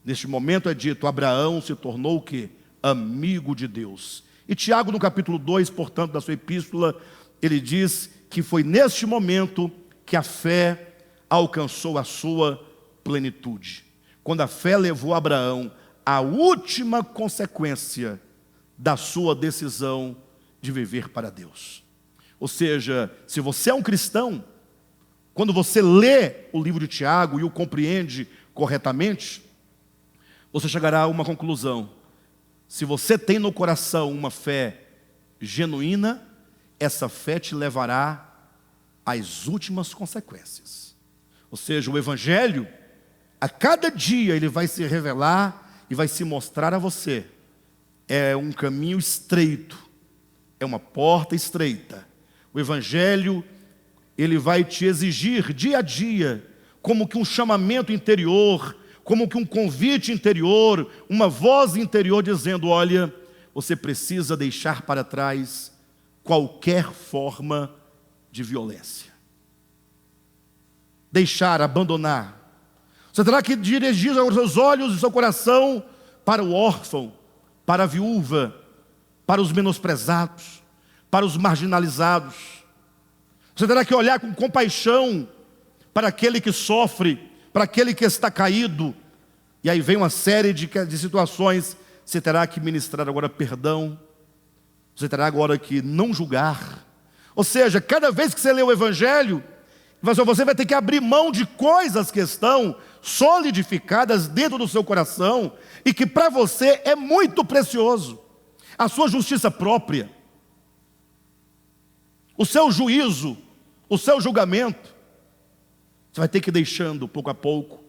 Neste momento é dito, Abraão se tornou o quê? Amigo de Deus. E Tiago, no capítulo 2, portanto, da sua epístola, ele diz que foi neste momento que a fé alcançou a sua plenitude. Quando a fé levou Abraão à última consequência da sua decisão de viver para Deus. Ou seja, se você é um cristão, quando você lê o livro de Tiago e o compreende corretamente, você chegará a uma conclusão. Se você tem no coração uma fé genuína, essa fé te levará às últimas consequências. Ou seja, o Evangelho, a cada dia ele vai se revelar e vai se mostrar a você. É um caminho estreito, é uma porta estreita. O Evangelho, ele vai te exigir dia a dia, como que um chamamento interior, como que um convite interior, uma voz interior dizendo, olha, você precisa deixar para trás qualquer forma de violência. Deixar, abandonar. Você terá que dirigir os seus olhos e o seu coração para o órfão, para a viúva, para os menosprezados, para os marginalizados. Você terá que olhar com compaixão para aquele que sofre, para aquele que está caído. E aí vem uma série de situações. Você terá que ministrar agora perdão. Você terá agora que não julgar. Ou seja, cada vez que você lê o Evangelho, você vai ter que abrir mão de coisas que estão solidificadas dentro do seu coração e que para você é muito precioso. A sua justiça própria, o seu juízo, o seu julgamento, você vai ter que ir deixando pouco a pouco.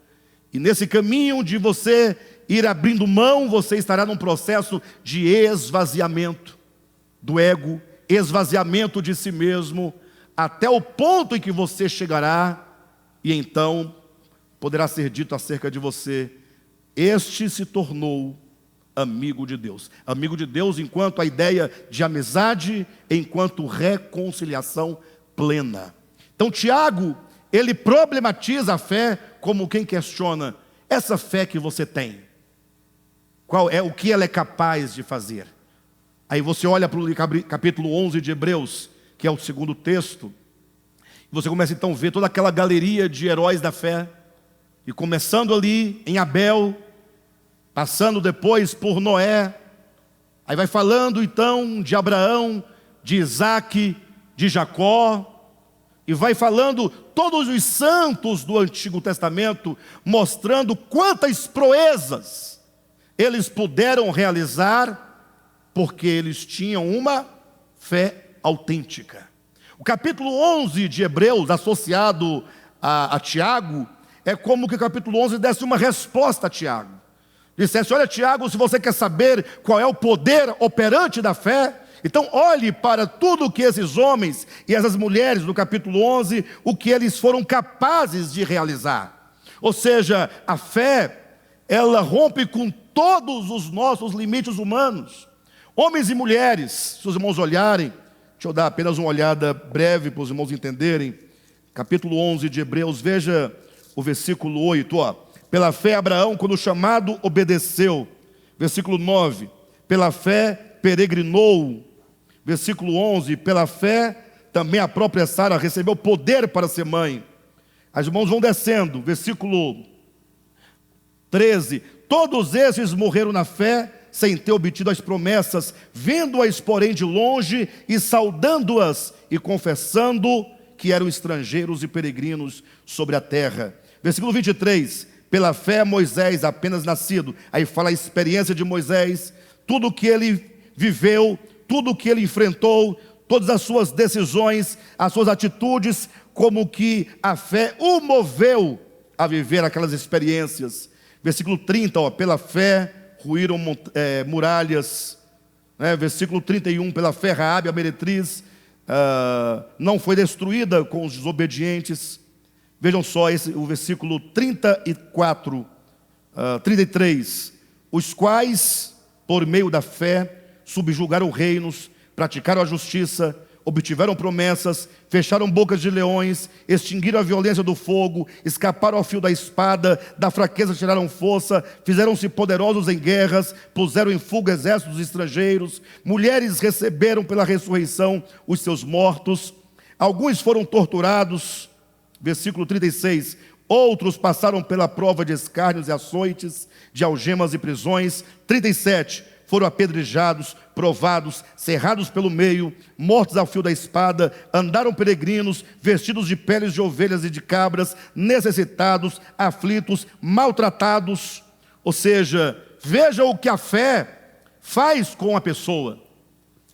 E nesse caminho de você ir abrindo mão, você estará num processo de esvaziamento do ego, esvaziamento de si mesmo, até o ponto em que você chegará, e então poderá ser dito acerca de você, este se tornou amigo de Deus. Amigo de Deus enquanto a ideia de amizade, enquanto reconciliação plena. Então Tiago, ele problematiza a fé como quem questiona, essa fé que você tem, qual é o que ela é capaz de fazer? Aí você olha para o capítulo 11 de Hebreus, que é o segundo texto, e você começa então a ver toda aquela galeria de heróis da fé, e começando ali em Abel, passando depois por Noé, aí vai falando então de Abraão, de Isaac, de Jacó, e vai falando todos os santos do Antigo Testamento, mostrando quantas proezas eles puderam realizar, porque eles tinham uma fé autêntica. O capítulo 11 de Hebreus, associado a Tiago, é como que o capítulo 11 desse uma resposta a Tiago. Dissesse, olha Tiago, se você quer saber qual é o poder operante da fé, então olhe para tudo que esses homens e essas mulheres do capítulo 11, o que eles foram capazes de realizar. Ou seja, a fé, ela rompe com todos os nossos limites humanos. Homens e mulheres, se os irmãos olharem, deixa eu dar apenas uma olhada breve para os irmãos entenderem. Capítulo 11 de Hebreus, veja o versículo 8, ó. Pela fé Abraão, quando chamado, obedeceu. Versículo 9, pela fé peregrinou. Versículo 11, pela fé também a própria Sara recebeu poder para ser mãe. As irmãos vão descendo. Versículo 13, todos esses morreram na fé, sem ter obtido as promessas, vendo-as, porém, de longe e saudando-as e confessando que eram estrangeiros e peregrinos sobre a terra. Versículo 23, pela fé Moisés, apenas nascido, aí fala a experiência de Moisés, tudo o que ele viveu, tudo o que ele enfrentou, todas as suas decisões, as suas atitudes, como que a fé o moveu a viver aquelas experiências. Versículo 30, ó, pela fé ruíram muralhas, né? Versículo 31, pela fé Raabe, a meretriz, não foi destruída com os desobedientes. Vejam só o versículo 34, 33, os quais, por meio da fé, subjugaram reinos, praticaram a justiça, obtiveram promessas, fecharam bocas de leões, extinguiram a violência do fogo, escaparam ao fio da espada, da fraqueza tiraram força, fizeram-se poderosos em guerras, puseram em fuga exércitos estrangeiros, mulheres receberam pela ressurreição os seus mortos, alguns foram torturados, versículo 36, outros passaram pela prova de escárnios e açoites, de algemas e prisões, 37, foram apedrejados, provados, cerrados pelo meio, mortos ao fio da espada, andaram peregrinos, vestidos de peles de ovelhas e de cabras, necessitados, aflitos, maltratados. Ou seja, veja o que a fé faz com a pessoa.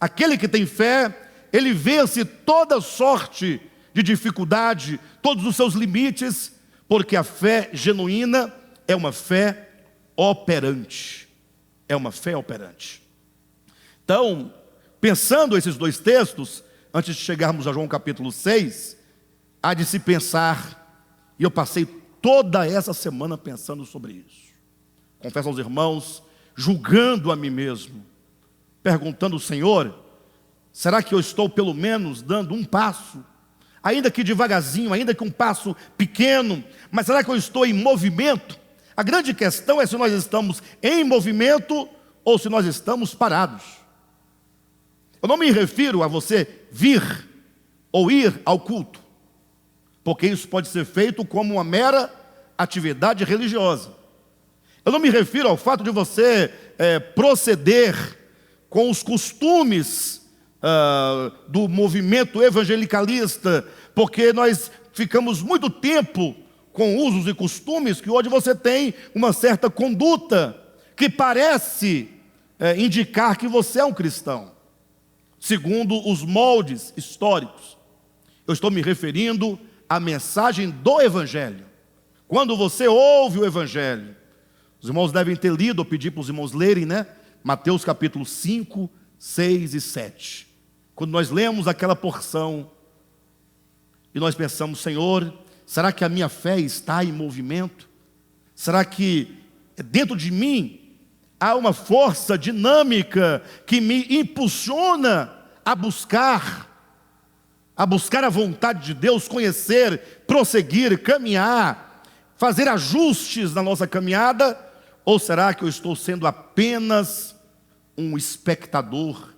Aquele que tem fé, ele vence toda sorte de dificuldade, todos os seus limites, porque a fé genuína é uma fé operante. É uma fé operante. Então, pensando esses dois textos, antes de chegarmos a João capítulo 6, há de se pensar, e eu passei toda essa semana pensando sobre isso. Confesso aos irmãos, julgando a mim mesmo, perguntando ao Senhor, será que eu estou pelo menos dando um passo? Ainda que devagarzinho, ainda que um passo pequeno, mas será que eu estou em movimento? A grande questão é se nós estamos em movimento ou se nós estamos parados. Eu não me refiro a você vir ou ir ao culto, porque isso pode ser feito como uma mera atividade religiosa. Eu não me refiro ao fato de você proceder com os costumes do movimento evangelicalista, porque nós ficamos muito tempo com usos e costumes que hoje você tem uma certa conduta que parece indicar que você é um cristão, segundo os moldes históricos. Eu estou me referindo à mensagem do Evangelho. Quando você ouve o Evangelho, os irmãos devem ter lido, ou pedir para os irmãos lerem, né? Mateus capítulo 5, 6 e 7. Quando nós lemos aquela porção e nós pensamos, Senhor, será que a minha fé está em movimento? Será que dentro de mim há uma força dinâmica que me impulsiona a buscar a vontade de Deus, conhecer, prosseguir, caminhar, fazer ajustes na nossa caminhada? Ou será que eu estou sendo apenas um espectador,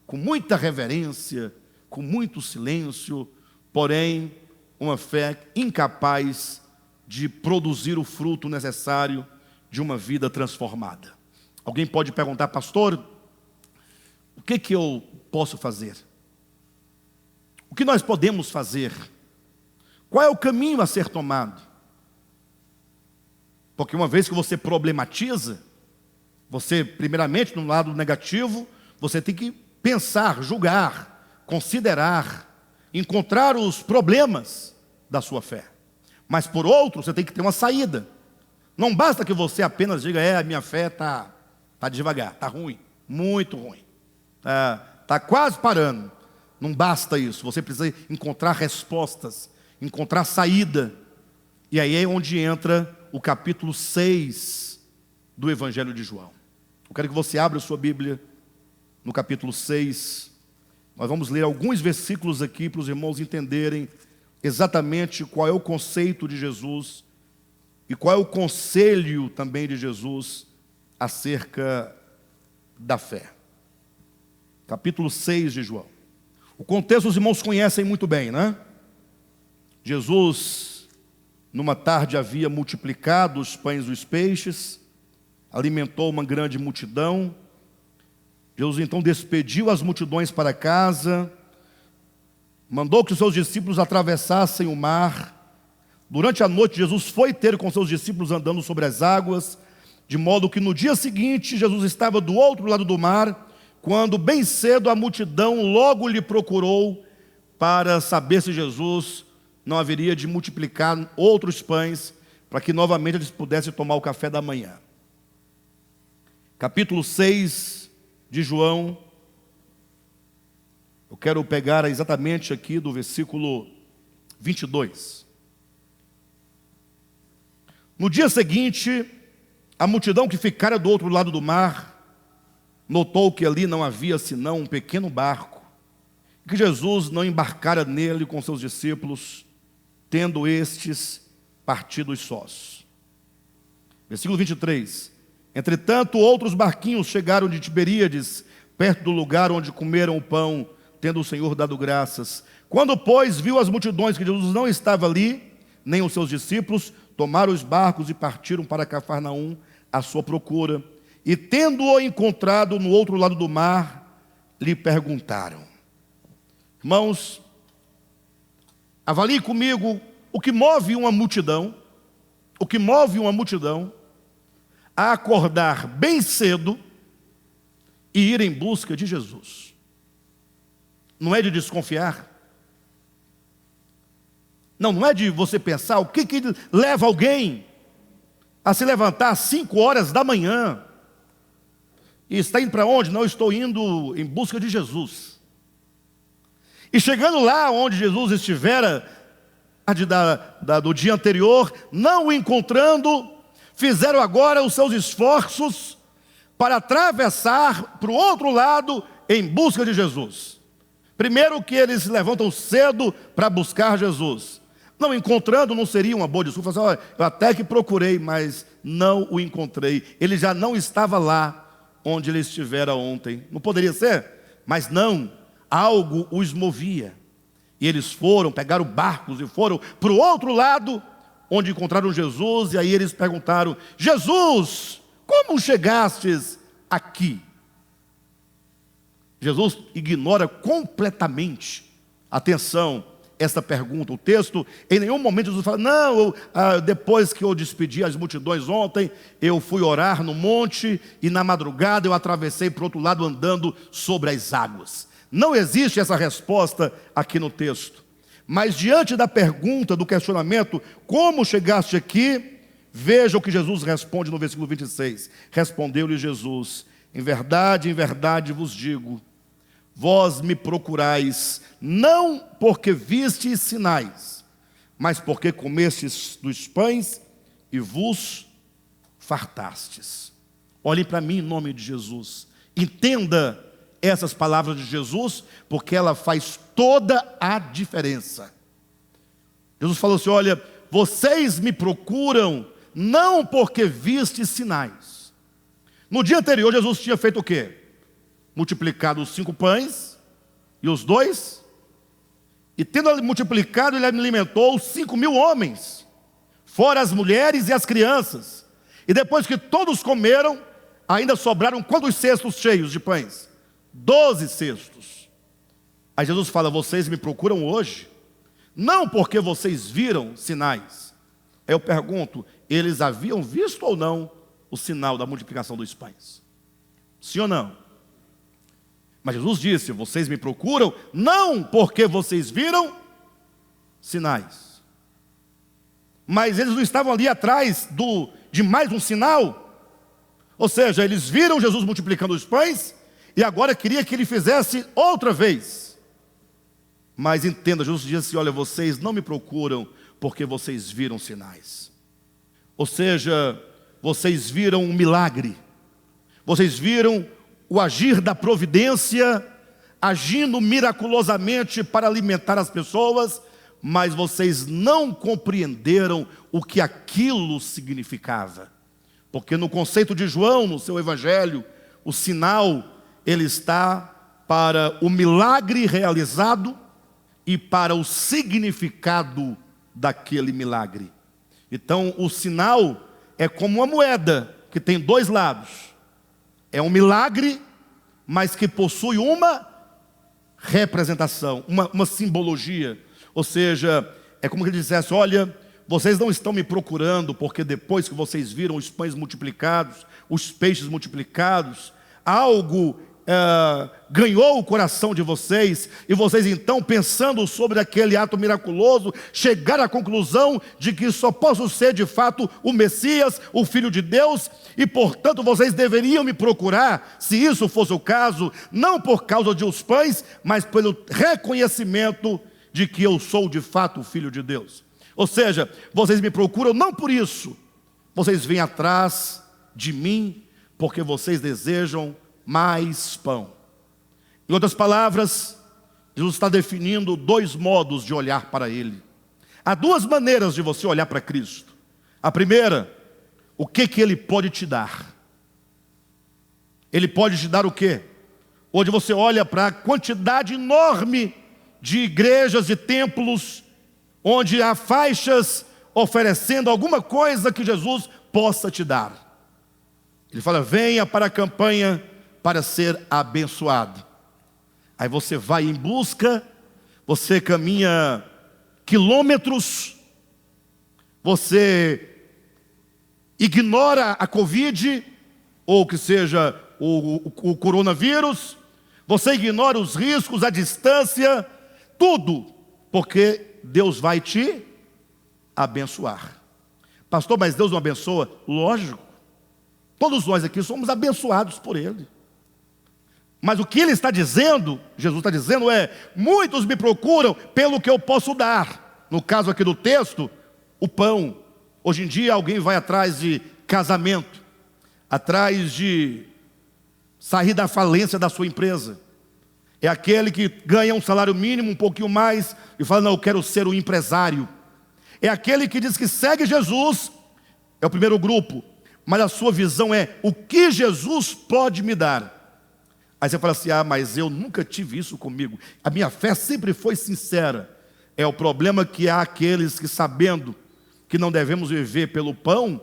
com muita reverência, com muito silêncio, porém uma fé incapaz de produzir o fruto necessário de uma vida transformada? Alguém pode perguntar, pastor, o que eu posso fazer? O que nós podemos fazer? Qual é o caminho a ser tomado? Porque uma vez que você problematiza, você primeiramente no lado negativo, você tem que pensar, julgar, considerar, encontrar os problemas da sua fé. Mas por outro, você tem que ter uma saída. Não basta que você apenas diga, a minha fé está devagar, está ruim, muito ruim, está quase parando. Não basta isso, você precisa encontrar respostas, encontrar saída. E aí é onde entra o capítulo 6 do Evangelho de João. Eu quero que você abra a sua Bíblia no capítulo 6. Nós vamos ler alguns versículos aqui para os irmãos entenderem exatamente qual é o conceito de Jesus e qual é o conselho também de Jesus acerca da fé. Capítulo 6 de João. O contexto os irmãos conhecem muito bem, né? Jesus, numa tarde, havia multiplicado os pães e os peixes, alimentou uma grande multidão. Jesus então despediu as multidões para casa, mandou que os seus discípulos atravessassem o mar. Durante a noite, Jesus foi ter com seus discípulos andando sobre as águas, de modo que no dia seguinte, Jesus estava do outro lado do mar, quando bem cedo a multidão logo lhe procurou para saber se Jesus não haveria de multiplicar outros pães, para que novamente eles pudessem tomar o café da manhã. Capítulo 6 de João, eu quero pegar exatamente aqui do versículo 22. No dia seguinte, a multidão que ficara do outro lado do mar, notou que ali não havia senão um pequeno barco, que Jesus não embarcara nele com seus discípulos, tendo estes partido sós. Versículo 23. Entretanto, outros barquinhos chegaram de Tiberíades, perto do lugar onde comeram o pão, tendo o Senhor dado graças. Quando, pois, viu as multidões que Jesus não estava ali, nem os seus discípulos, tomaram os barcos e partiram para Cafarnaum à sua procura. E tendo-o encontrado no outro lado do mar, lhe perguntaram. Irmãos, avalie comigo o que move uma multidão, a acordar bem cedo e ir em busca de Jesus. Não é de desconfiar. Não é de você pensar o que leva alguém a se levantar às 5 horas da manhã. E está indo para onde? Não, estou indo em busca de Jesus. E chegando lá onde Jesus estivera, do dia anterior, não o encontrando, fizeram agora os seus esforços para atravessar para o outro lado em busca de Jesus. Primeiro que eles se levantam cedo para buscar Jesus. Não encontrando não seria uma boa desculpa. Olha, eu até que procurei, mas não o encontrei. Ele já não estava lá onde ele estivera ontem. Não poderia ser? Mas não, algo os movia. E eles pegaram barcos e foram para o outro lado, onde encontraram Jesus. E aí eles perguntaram: Jesus, como chegastes aqui? Jesus ignora completamente, atenção, esta pergunta. O texto, em nenhum momento Jesus fala: não, depois que eu despedi as multidões ontem, eu fui orar no monte e na madrugada eu atravessei para o outro lado andando sobre as águas. Não existe essa resposta aqui no texto. Mas diante da pergunta, do questionamento, como chegaste aqui? Veja o que Jesus responde no versículo 26. Respondeu-lhe Jesus: em verdade vos digo, vós me procurais, não porque vistes sinais, mas porque comestes dos pães e vos fartastes. Olhem para mim em nome de Jesus. Entenda essas palavras de Jesus, porque ela faz toda a diferença. Jesus falou assim: olha, vocês me procuram não porque vistes sinais. No dia anterior Jesus tinha feito o quê? Multiplicado os 5 pães e os 2, e tendo multiplicado, ele alimentou 5.000 homens, fora as mulheres e as crianças. E depois que todos comeram, ainda sobraram quantos cestos cheios de pães? 12 cestos. Aí Jesus fala: vocês me procuram hoje, não porque vocês viram sinais. Aí eu pergunto: eles haviam visto ou não o sinal da multiplicação dos pães? Sim ou não? Mas Jesus disse: vocês me procuram não porque vocês viram sinais. Mas eles não estavam ali atrás de mais um sinal. Ou seja, eles viram Jesus multiplicando os pães e agora queria que ele fizesse outra vez. Mas entenda, Jesus disse: olha, vocês não me procuram porque vocês viram sinais. Ou seja, vocês viram um milagre. Vocês viram o agir da providência, agindo miraculosamente para alimentar as pessoas, mas vocês não compreenderam o que aquilo significava. Porque no conceito de João, no seu evangelho, o sinal, ele está para o milagre realizado e para o significado daquele milagre. Então, o sinal é como uma moeda que tem 2 lados. É um milagre, mas que possui uma representação, uma simbologia. Ou seja, é como que ele dissesse: olha, vocês não estão me procurando porque depois que vocês viram os pães multiplicados, os peixes multiplicados, algo ganhou o coração de vocês, e vocês então, pensando sobre aquele ato miraculoso, chegaram à conclusão de que só posso ser de fato o Messias, o Filho de Deus, e portanto vocês deveriam me procurar, se isso fosse o caso, não por causa de os pães, mas pelo reconhecimento de que eu sou de fato o Filho de Deus. Ou seja, vocês me procuram não por isso, vocês vêm atrás de mim porque vocês desejam mais pão. Em outras palavras, Jesus está definindo dois modos de olhar para Ele. Há duas maneiras de você olhar para Cristo. A primeira, o que Ele pode te dar? Ele pode te dar o quê? Onde você olha para a quantidade enorme de igrejas e templos, onde há faixas oferecendo alguma coisa que Jesus possa te dar. Ele fala: venha para a campanha para ser abençoado. Aí você vai em busca, você caminha quilômetros, você ignora a Covid, ou que seja o coronavírus, você ignora os riscos, a distância, tudo, porque Deus vai te abençoar. Pastor, mas Deus não abençoa? Lógico, todos nós aqui somos abençoados por Ele. Mas o que Ele está dizendo, Jesus está dizendo muitos me procuram pelo que eu posso dar. No caso aqui do texto, o pão. Hoje em dia alguém vai atrás de casamento, atrás de sair da falência da sua empresa. É aquele que ganha um salário mínimo, um pouquinho mais, e fala: não, eu quero ser um empresário. É aquele que diz que segue Jesus, é o primeiro grupo, mas a sua visão é: o que Jesus pode me dar? Aí você fala assim: mas eu nunca tive isso comigo, a minha fé sempre foi sincera. É o problema que há aqueles que, sabendo que não devemos viver pelo pão,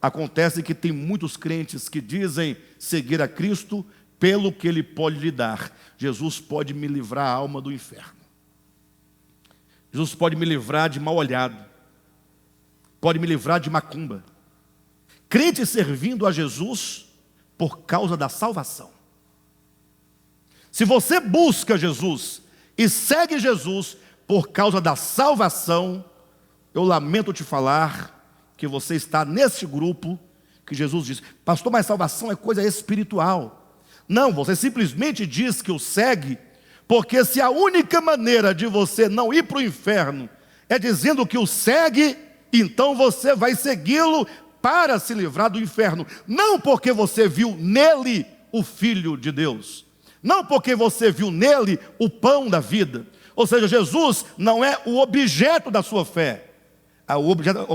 acontece que tem muitos crentes que dizem seguir a Cristo pelo que Ele pode lhe dar. Jesus pode me livrar a alma do inferno. Jesus pode me livrar de mal olhado, pode me livrar de macumba. Crente servindo a Jesus por causa da salvação. Se você busca Jesus e segue Jesus por causa da salvação, eu lamento te falar que você está nesse grupo que Jesus diz: pastor, mas salvação é coisa espiritual. Não, você simplesmente diz que o segue, porque se a única maneira de você não ir para o inferno é dizendo que o segue, então você vai segui-lo para se livrar do inferno. Não porque você viu nele o Filho de Deus, não porque você viu nele o pão da vida. Ou seja, Jesus não é o objeto da sua fé.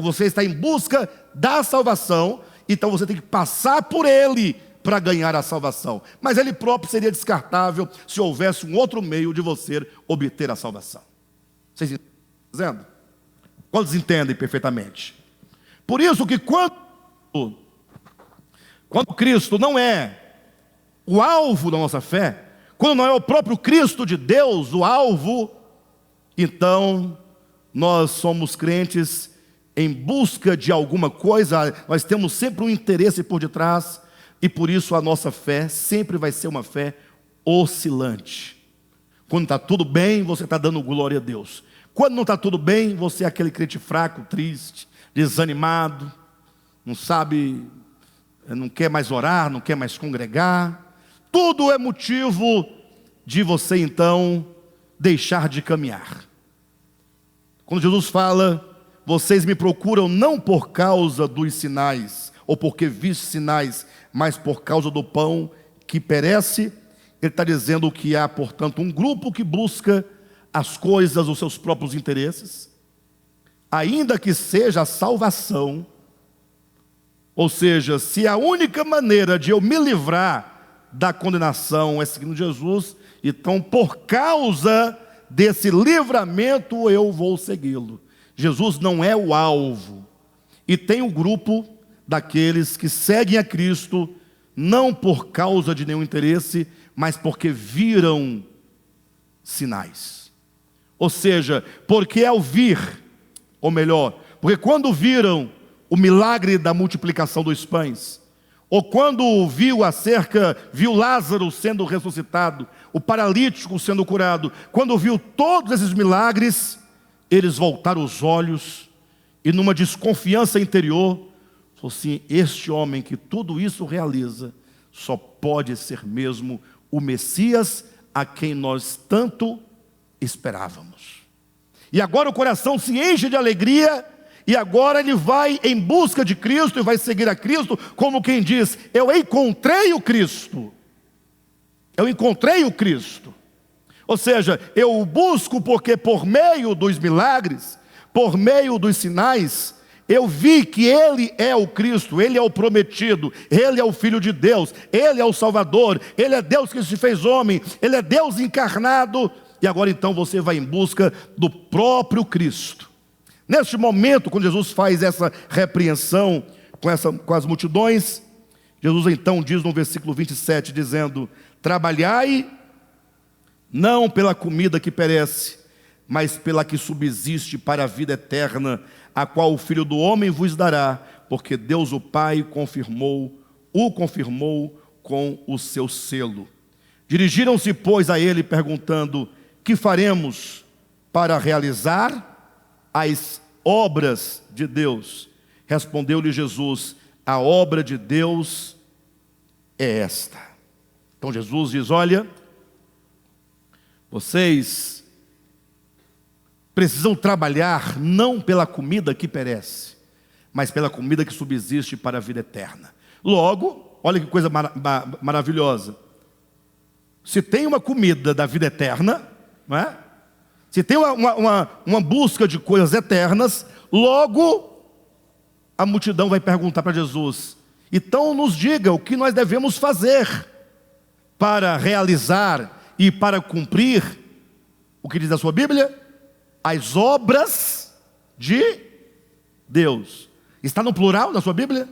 Você está em busca da salvação, então você tem que passar por Ele para ganhar a salvação. Mas Ele próprio seria descartável se houvesse um outro meio de você obter a salvação. Vocês entendem o que eu estou dizendo? Quantos entendem perfeitamente? Por isso que quando Cristo não é o alvo da nossa fé, quando não é o próprio Cristo de Deus o alvo, então nós somos crentes em busca de alguma coisa, nós temos sempre um interesse por detrás, e por isso a nossa fé sempre vai ser uma fé oscilante. Quando está tudo bem, você está dando glória a Deus. Quando não está tudo bem, você é aquele crente fraco, triste, desanimado, não sabe, não quer mais orar, não quer mais congregar. Tudo é motivo de você então deixar de caminhar. Quando Jesus fala: vocês me procuram não por causa dos sinais, ou porque viste sinais, mas por causa do pão que perece, Ele está dizendo que há, portanto, um grupo que busca as coisas, os seus próprios interesses, ainda que seja a salvação. Ou seja, se a única maneira de eu me livrar da condenação é seguindo Jesus, então por causa desse livramento eu vou segui-lo. Jesus não é o alvo. E tem um grupo daqueles que seguem a Cristo não por causa de nenhum interesse, mas porque viram sinais. Ou seja, porque ao vir, ou melhor, porque quando viram o milagre da multiplicação dos pães, ou quando viu Lázaro sendo ressuscitado, o paralítico sendo curado, quando viu todos esses milagres, eles voltaram os olhos e numa desconfiança interior, falou assim: este homem que tudo isso realiza, só pode ser mesmo o Messias a quem nós tanto esperávamos. E agora o coração se enche de alegria, e agora ele vai em busca de Cristo e vai seguir a Cristo, como quem diz: eu encontrei o Cristo. Eu encontrei o Cristo. Ou seja, eu o busco porque por meio dos milagres, por meio dos sinais, eu vi que Ele é o Cristo, Ele é o prometido, Ele é o Filho de Deus, Ele é o Salvador, Ele é Deus que se fez homem, Ele é Deus encarnado. E agora então você vai em busca do próprio Cristo. Neste momento, quando Jesus faz essa repreensão com as multidões, Jesus então diz no versículo 27, dizendo: trabalhai não pela comida que perece, mas pela que subsiste para a vida eterna, a qual o Filho do Homem vos dará, porque Deus o Pai o confirmou com o seu selo. Dirigiram-se, pois, a ele, perguntando: que faremos para realizar as obras de Deus? Respondeu-lhe Jesus: a obra de Deus é esta. Então Jesus diz: olha, vocês precisam trabalhar não pela comida que perece, mas pela comida que subsiste para a vida eterna. Logo, olha que coisa maravilhosa. Se tem uma comida da vida eterna, não é? Se tem uma busca de coisas eternas, logo a multidão vai perguntar para Jesus: então nos diga o que nós devemos fazer para realizar e para cumprir, o que diz a sua Bíblia? As obras de Deus. Está no plural na sua Bíblia?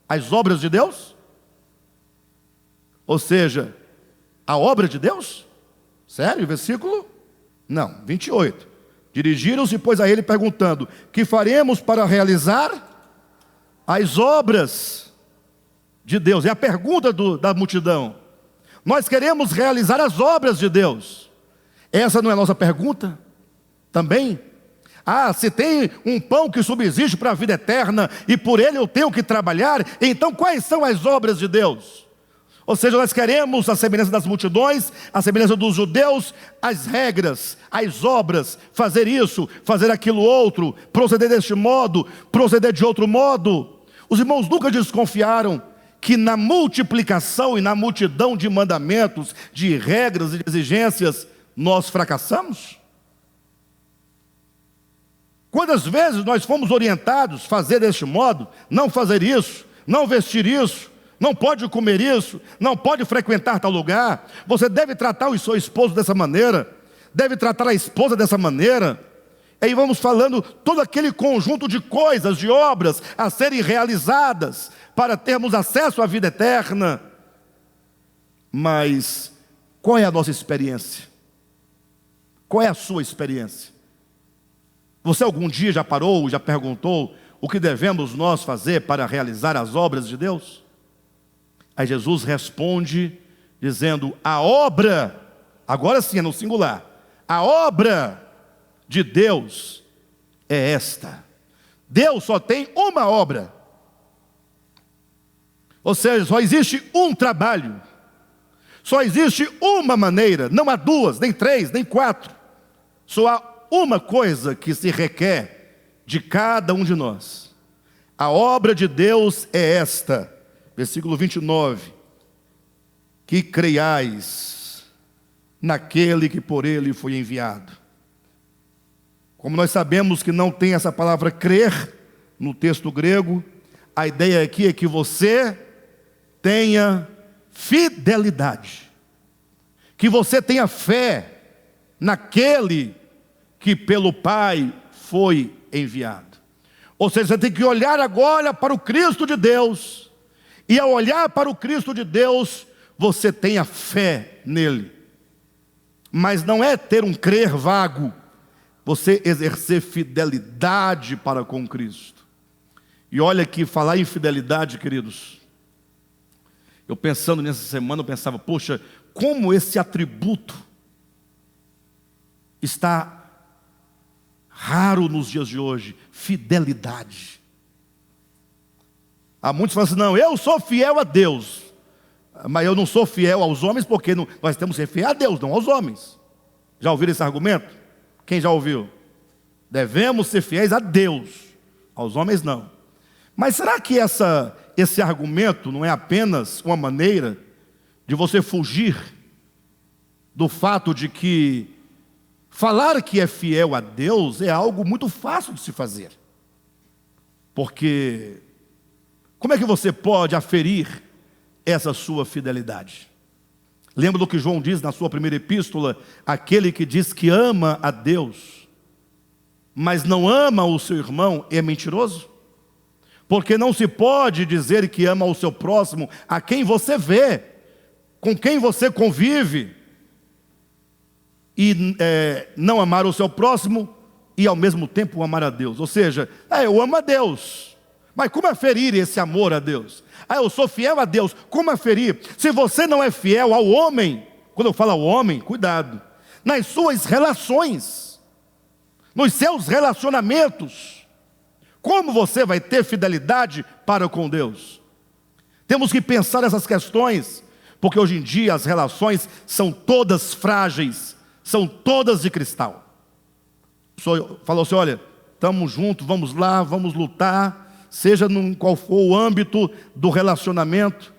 As obras de Deus? Ou seja, a obra de Deus? Sério, versículo? Não, 28. Dirigiram-se, pois, a ele perguntando: que faremos para realizar as obras de Deus? É a pergunta da multidão. Nós queremos realizar as obras de Deus. Essa não é a nossa pergunta? Também? Ah, se tem um pão que subsiste para a vida eterna e por ele eu tenho que trabalhar, então quais são as obras de Deus? Ou seja, nós queremos, a semelhança das multidões, a semelhança dos judeus, as regras, as obras, fazer isso, fazer aquilo outro, proceder deste modo, proceder de outro modo. Os irmãos nunca desconfiaram que na multiplicação e na multidão de mandamentos, de regras e de exigências, nós fracassamos? Quantas vezes nós fomos orientados a fazer deste modo, não fazer isso, não vestir isso, não pode comer isso, não pode frequentar tal lugar, você deve tratar o seu esposo dessa maneira, deve tratar a esposa dessa maneira. Aí vamos falando todo aquele conjunto de coisas, de obras a serem realizadas para termos acesso à vida eterna. Mas qual é a nossa experiência? Qual é a sua experiência? Você algum dia já parou, já perguntou o que devemos nós fazer para realizar as obras de Deus? Aí Jesus responde dizendo: a obra, agora sim é no singular, a obra de Deus é esta. Deus só tem uma obra. Ou seja, só existe um trabalho. Só existe uma maneira, não há duas, nem três, nem quatro. Só há uma coisa que se requer de cada um de nós. A obra de Deus é esta. Versículo 29. Que creiais naquele que por ele foi enviado. Como nós sabemos que não tem essa palavra crer no texto grego, a ideia aqui é que você tenha fidelidade, que você tenha fé naquele que pelo Pai foi enviado. Ou seja, você tem que olhar agora para o Cristo de Deus, e ao olhar para o Cristo de Deus, você tenha fé nele. Mas não é ter um crer vago, você exercer fidelidade para com Cristo. E olha que falar em fidelidade, queridos, eu pensando nessa semana, eu pensava: poxa, como esse atributo está raro nos dias de hoje, fidelidade. Há muitos que falam assim: não, eu sou fiel a Deus, mas eu não sou fiel aos homens, porque nós temos que ser fiel a Deus, não aos homens. Já ouviram esse argumento? Quem já ouviu? Devemos ser fiéis a Deus, aos homens não. Mas será que esse argumento não é apenas uma maneira de você fugir do fato de que falar que é fiel a Deus é algo muito fácil de se fazer. Porque como é que você pode aferir essa sua fidelidade? Lembra do que João diz na sua primeira epístola? Aquele que diz que ama a Deus, mas não ama o seu irmão, é mentiroso? Porque não se pode dizer que ama o seu próximo a quem você vê, com quem você convive, e não amar o seu próximo e ao mesmo tempo amar a Deus. Ou seja, eu amo a Deus, mas como aferir esse amor a Deus? Eu sou fiel a Deus, como aferir? Se você não é fiel ao homem, quando eu falo ao homem, cuidado, nas suas relações, nos seus relacionamentos, como você vai ter fidelidade para com Deus? Temos que pensar nessas questões, porque hoje em dia as relações são todas frágeis, são todas de cristal. A pessoa falou assim, olha, estamos juntos, vamos lá, vamos lutar, seja qual for o âmbito do relacionamento,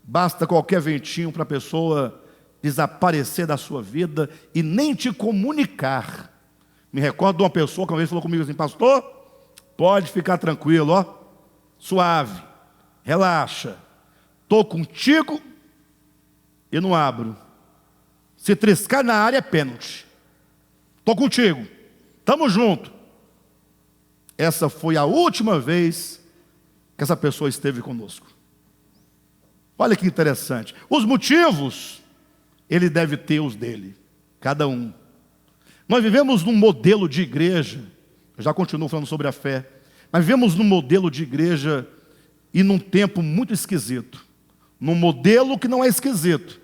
basta qualquer ventinho para a pessoa desaparecer da sua vida e nem te comunicar. Me recordo de uma pessoa que uma vez falou comigo assim, pastor, pode ficar tranquilo, ó, suave, relaxa, estou contigo e não abro. Se triscar na área é pênalti. Estou contigo, estamos juntos. Essa foi a última vez que essa pessoa esteve conosco. Olha que interessante. Os motivos, ele deve ter os dele, cada um. Nós vivemos num modelo de igreja, eu já continuo falando sobre a fé, mas vivemos num modelo de igreja e num tempo muito esquisito. Num modelo que não é esquisito,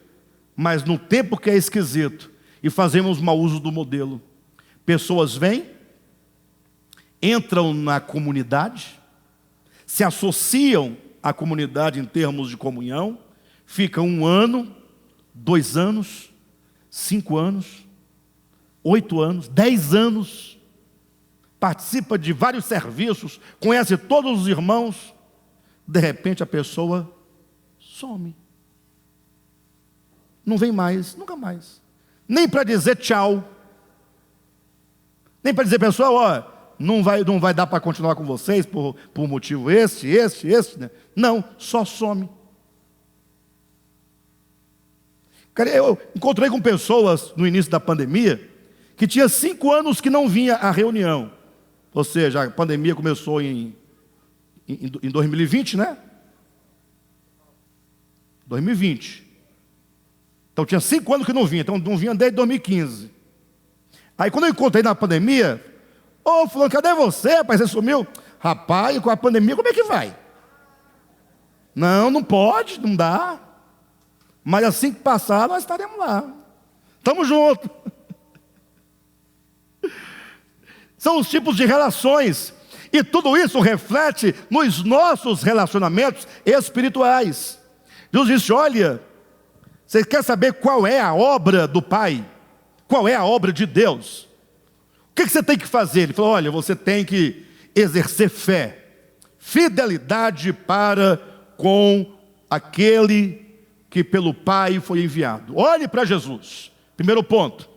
mas num tempo que é esquisito, e fazemos mau uso do modelo. Pessoas vêm, entram na comunidade, se associam à comunidade em termos de comunhão, ficam 1 ano, 2 anos, 5 anos, 8 anos, 10 anos, participa de vários serviços, conhece todos os irmãos, de repente a pessoa some. Não vem mais, nunca mais. Nem para dizer tchau. Nem para dizer, pessoal, ó, não vai dar para continuar com vocês por motivo este, né? Não, só some. Cara, eu encontrei com pessoas no início da pandemia que tinha 5 anos que não vinha à reunião. Ou seja, a pandemia começou em 2020, né? 2020. Então tinha 5 anos que não vinha, então não vinha desde 2015. Aí quando eu encontrei na pandemia, fulano, cadê você, rapaz? Você sumiu? Rapaz, com a pandemia como é que vai? Não pode, não dá. Mas assim que passar, nós estaremos lá. Estamos juntos. São os tipos de relações. E tudo isso reflete nos nossos relacionamentos espirituais. Deus disse, olha, você quer saber qual é a obra do Pai? Qual é a obra de Deus? O que você tem que fazer? Ele falou, olha, você tem que exercer fé, fidelidade para com aquele que pelo Pai foi enviado. Olhe para Jesus. Primeiro ponto.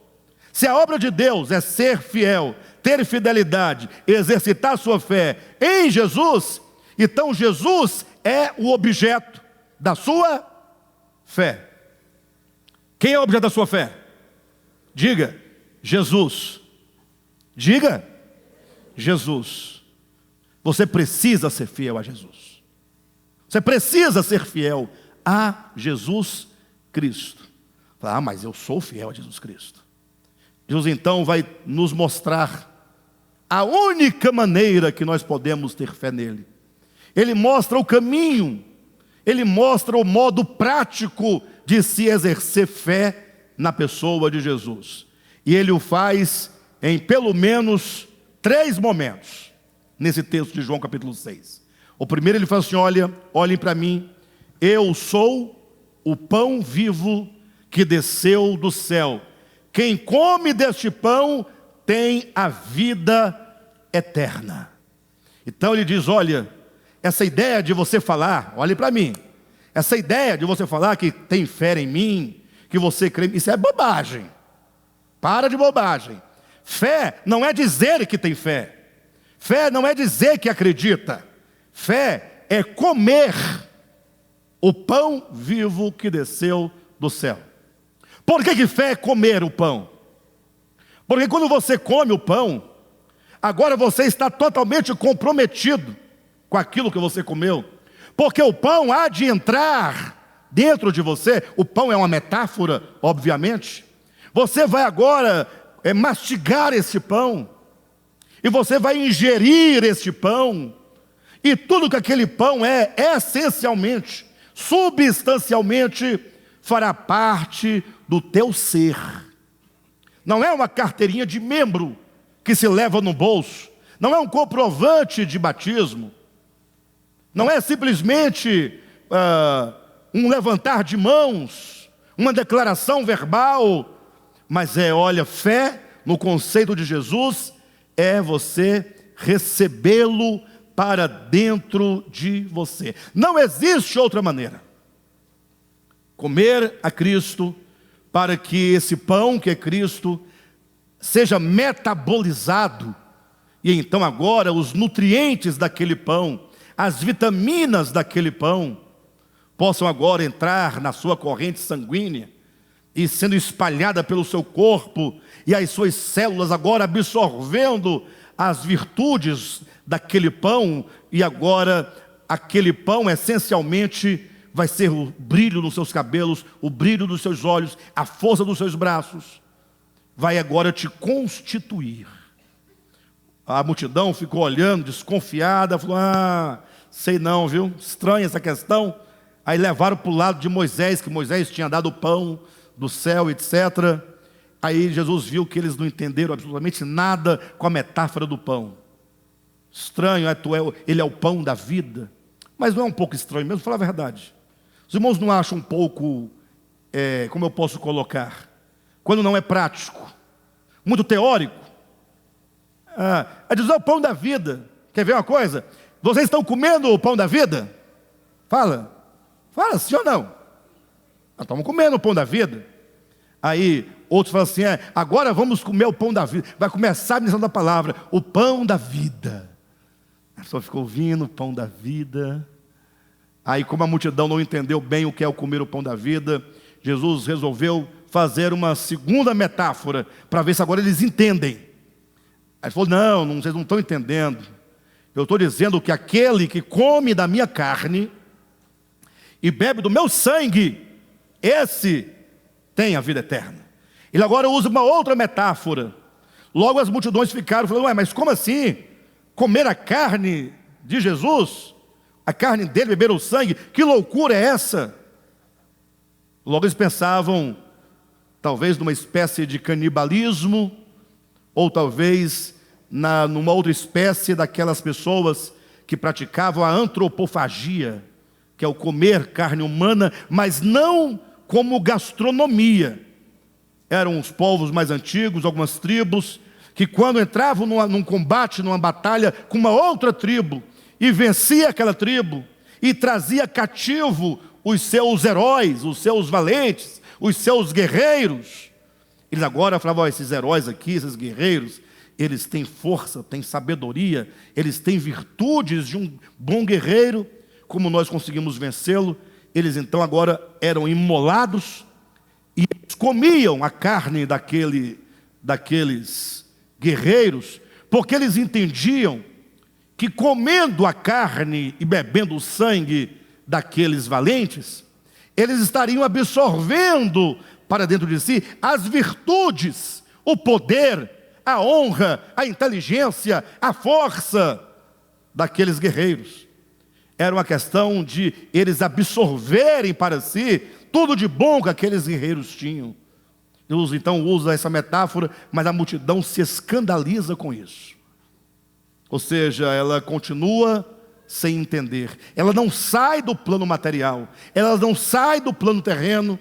Se a obra de Deus é ser fiel, ter fidelidade, exercitar sua fé em Jesus, então Jesus é o objeto da sua fé. Quem é o objeto da sua fé? Diga, Jesus. Diga, Jesus. Você precisa ser fiel a Jesus. Você precisa ser fiel a Jesus Cristo. Mas eu sou fiel a Jesus Cristo. Deus então vai nos mostrar a única maneira que nós podemos ter fé nele. Ele mostra o caminho, ele mostra o modo prático de se exercer fé na pessoa de Jesus. E ele o faz em pelo menos 3 momentos, nesse texto de João capítulo 6. O primeiro ele fala assim, olhem para mim, eu sou o pão vivo que desceu do céu. Quem come deste pão tem a vida eterna. Então ele diz, olha, essa ideia de você falar, olhe para mim, essa ideia de você falar que tem fé em mim, que você crê. Isso é bobagem. Para de bobagem. Fé não é dizer que tem fé. Fé não é dizer que acredita. Fé é comer o pão vivo que desceu do céu. Por que fé é comer o pão? Porque quando você come o pão, agora você está totalmente comprometido com aquilo que você comeu. Porque o pão há de entrar dentro de você. O pão é uma metáfora, obviamente. Você vai agora mastigar esse pão. E você vai ingerir este pão. E tudo que aquele pão é, essencialmente, substancialmente, fará parte do teu ser. Não é uma carteirinha de membro que se leva no bolso. Não é um comprovante de batismo. Não é simplesmente um levantar de mãos, uma declaração verbal. Mas olha, fé no conceito de Jesus é você recebê-lo para dentro de você. Não existe outra maneira. Comer a Cristo, para que esse pão que é Cristo seja metabolizado, e então agora os nutrientes daquele pão, as vitaminas daquele pão, possam agora entrar na sua corrente sanguínea, e sendo espalhada pelo seu corpo, e as suas células agora absorvendo as virtudes daquele pão, e agora aquele pão essencialmente vai ser o brilho nos seus cabelos, o brilho dos seus olhos, a força dos seus braços, vai agora te constituir. A multidão ficou olhando, desconfiada, falou, sei não, viu, estranha essa questão. Aí levaram para o lado de Moisés, que Moisés tinha dado o pão do céu, etc. Aí Jesus viu que eles não entenderam absolutamente nada com a metáfora do pão. Estranho, ele é o pão da vida. Mas não é um pouco estranho mesmo, falar a verdade. Os irmãos não acham um pouco, como eu posso colocar, quando não é prático, muito teórico? É dizer o pão da vida. Quer ver uma coisa? Vocês estão comendo o pão da vida? Fala sim ou não? Estamos comendo o pão da vida. Aí outros falam assim, agora vamos comer o pão da vida. Vai começar a missão da palavra, o pão da vida. A pessoa ficou ouvindo o pão da vida. Aí, como a multidão não entendeu bem o que é o comer o pão da vida, Jesus resolveu fazer uma segunda metáfora, para ver se agora eles entendem. Aí ele falou, não, vocês não estão entendendo. Eu estou dizendo que aquele que come da minha carne e bebe do meu sangue, esse tem a vida eterna. Ele agora usa uma outra metáfora. Logo as multidões ficaram falando, mas como assim? Comer a carne de Jesus? A carne dele, beber o sangue? Que loucura é essa? Logo eles pensavam, talvez numa espécie de canibalismo, ou talvez numa outra espécie daquelas pessoas que praticavam a antropofagia, que é o comer carne humana, mas não como gastronomia. Eram os povos mais antigos, algumas tribos, que quando entravam num combate, numa batalha com uma outra tribo, e vencia aquela tribo, e trazia cativo os seus heróis, os seus valentes, os seus guerreiros. Eles agora falavam, esses heróis aqui, esses guerreiros, eles têm força, têm sabedoria, eles têm virtudes de um bom guerreiro, como nós conseguimos vencê-lo. Eles então agora eram imolados, e eles comiam a carne daqueles guerreiros, porque eles entendiam que comendo a carne e bebendo o sangue daqueles valentes, eles estariam absorvendo para dentro de si as virtudes, o poder, a honra, a inteligência, a força daqueles guerreiros. Era uma questão de eles absorverem para si tudo de bom que aqueles guerreiros tinham. Deus então usa essa metáfora, mas a multidão se escandaliza com isso. Ou seja, ela continua sem entender. Ela não sai do plano material, ela não sai do plano terreno.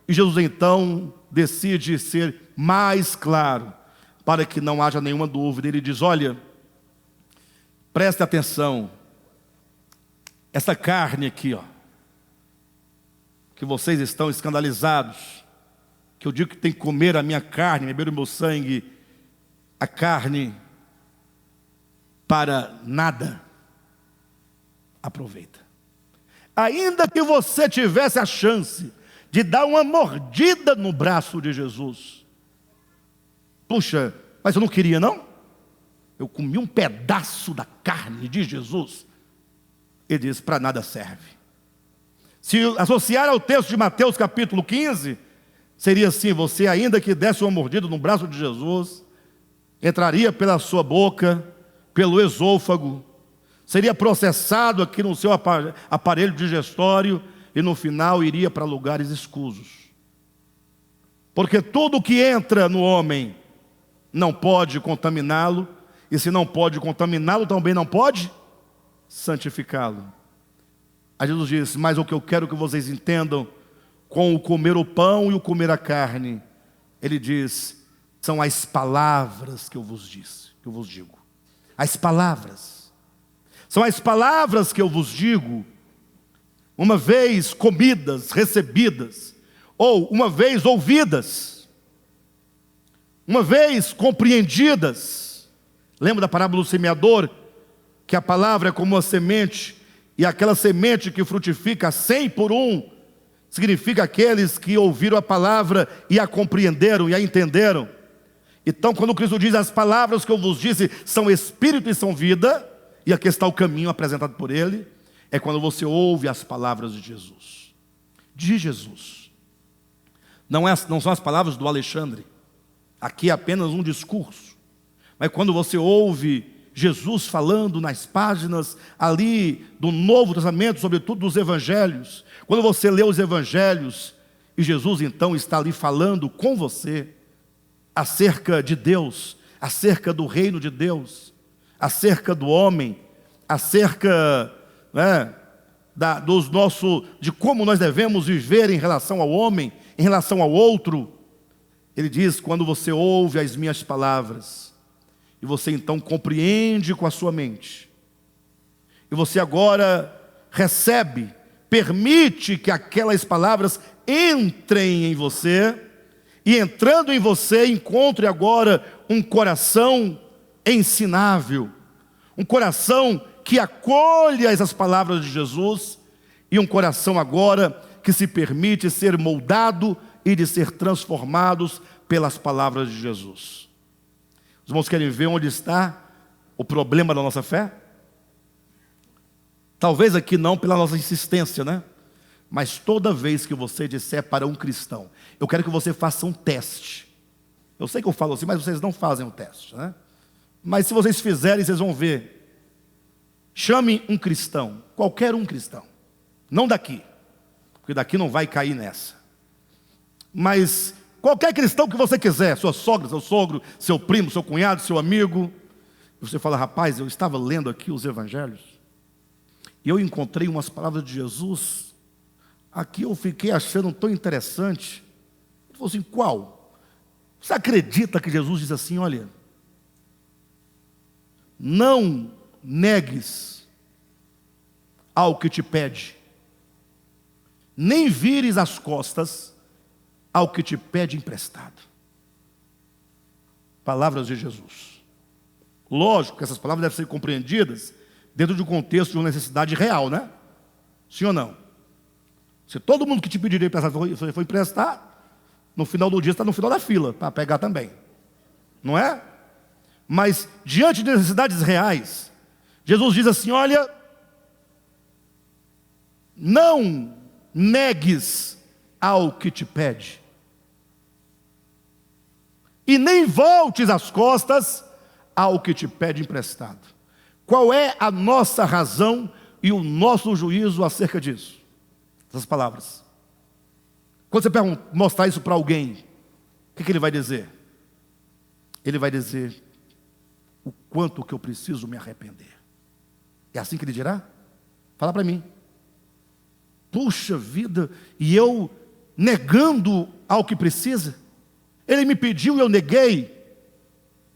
E Jesus então decide ser mais claro, para que não haja nenhuma dúvida. Ele diz, olha, preste atenção, essa carne aqui, que vocês estão escandalizados, que eu digo que tem que comer a minha carne, beber o meu sangue, a carne para nada aproveita. Ainda que você tivesse a chance de dar uma mordida no braço de Jesus, puxa, mas eu não queria não? Eu comi um pedaço da carne de Jesus. Ele diz, para nada serve. Se associar ao texto de Mateus capítulo 15, seria assim, você ainda que desse uma mordida no braço de Jesus, entraria pela sua boca, pelo esôfago, seria processado aqui no seu aparelho digestório e no final iria para lugares escusos. Porque tudo que entra no homem não pode contaminá-lo, e se não pode contaminá-lo, também não pode santificá-lo. Aí Jesus disse, mas o que eu quero que vocês entendam, com o comer o pão e o comer a carne, ele diz, são as palavras que eu vos disse, que eu vos digo. As palavras. São as palavras que eu vos digo, uma vez comidas, recebidas, ou uma vez ouvidas, uma vez compreendidas. Lembra da parábola do semeador? Que a palavra é como uma semente, e aquela semente que frutifica 100 por 1, significa aqueles que ouviram a palavra e a compreenderam e a entenderam. Então, quando Cristo diz, as palavras que eu vos disse são espírito e são vida, e aqui está o caminho apresentado por ele, é quando você ouve as palavras de Jesus. De Jesus. Não são as palavras do Alexandre. Aqui é apenas um discurso. Mas quando você ouve Jesus falando nas páginas ali do Novo Testamento, sobretudo dos Evangelhos, quando você lê os Evangelhos, e Jesus então está ali falando com você, acerca de Deus, acerca do reino de Deus, acerca do homem, acerca de como nós devemos viver em relação ao homem, em relação ao outro. Ele diz, quando você ouve as minhas palavras, e você então compreende com a sua mente, e você agora recebe, permite que aquelas palavras entrem em você, e entrando em você, encontre agora um coração ensinável, um coração que acolha essas palavras de Jesus, e um coração agora que se permite ser moldado e de ser transformados pelas palavras de Jesus. Os irmãos querem ver onde está o problema da nossa fé? Talvez aqui não pela nossa insistência, né? Mas toda vez que você disser para um cristão, eu quero que você faça um teste. Eu sei que eu falo assim, mas vocês não fazem o teste, né? Mas se vocês fizerem, vocês vão ver. Chame um cristão, qualquer um cristão. Não daqui, porque daqui não vai cair nessa. Mas qualquer cristão que você quiser, sua sogra, seu sogro, seu primo, seu cunhado, seu amigo. Você fala, rapaz, eu estava lendo aqui os evangelhos, e eu encontrei umas palavras de Jesus, aqui eu fiquei achando tão interessante. Ele falou assim, qual? Você acredita que Jesus diz assim, olha, não negues ao que te pede, nem vires as costas ao que te pede emprestado. Palavras de Jesus. Lógico que essas palavras devem ser compreendidas dentro de um contexto de uma necessidade real, né? Sim ou não? Se todo mundo que te pediria emprestado for emprestar, no final do dia está no final da fila para pegar também. Não é? Mas diante de necessidades reais, Jesus diz assim, olha, não negues ao que te pede, e nem voltes as costas ao que te pede emprestado. Qual é a nossa razão e o nosso juízo acerca disso? Essas palavras. Quando você mostrar isso para alguém, o que ele vai dizer? Ele vai dizer o quanto que eu preciso me arrepender. É assim que ele dirá? Fala para mim. Puxa vida, e eu negando ao que precisa? Ele me pediu e eu neguei.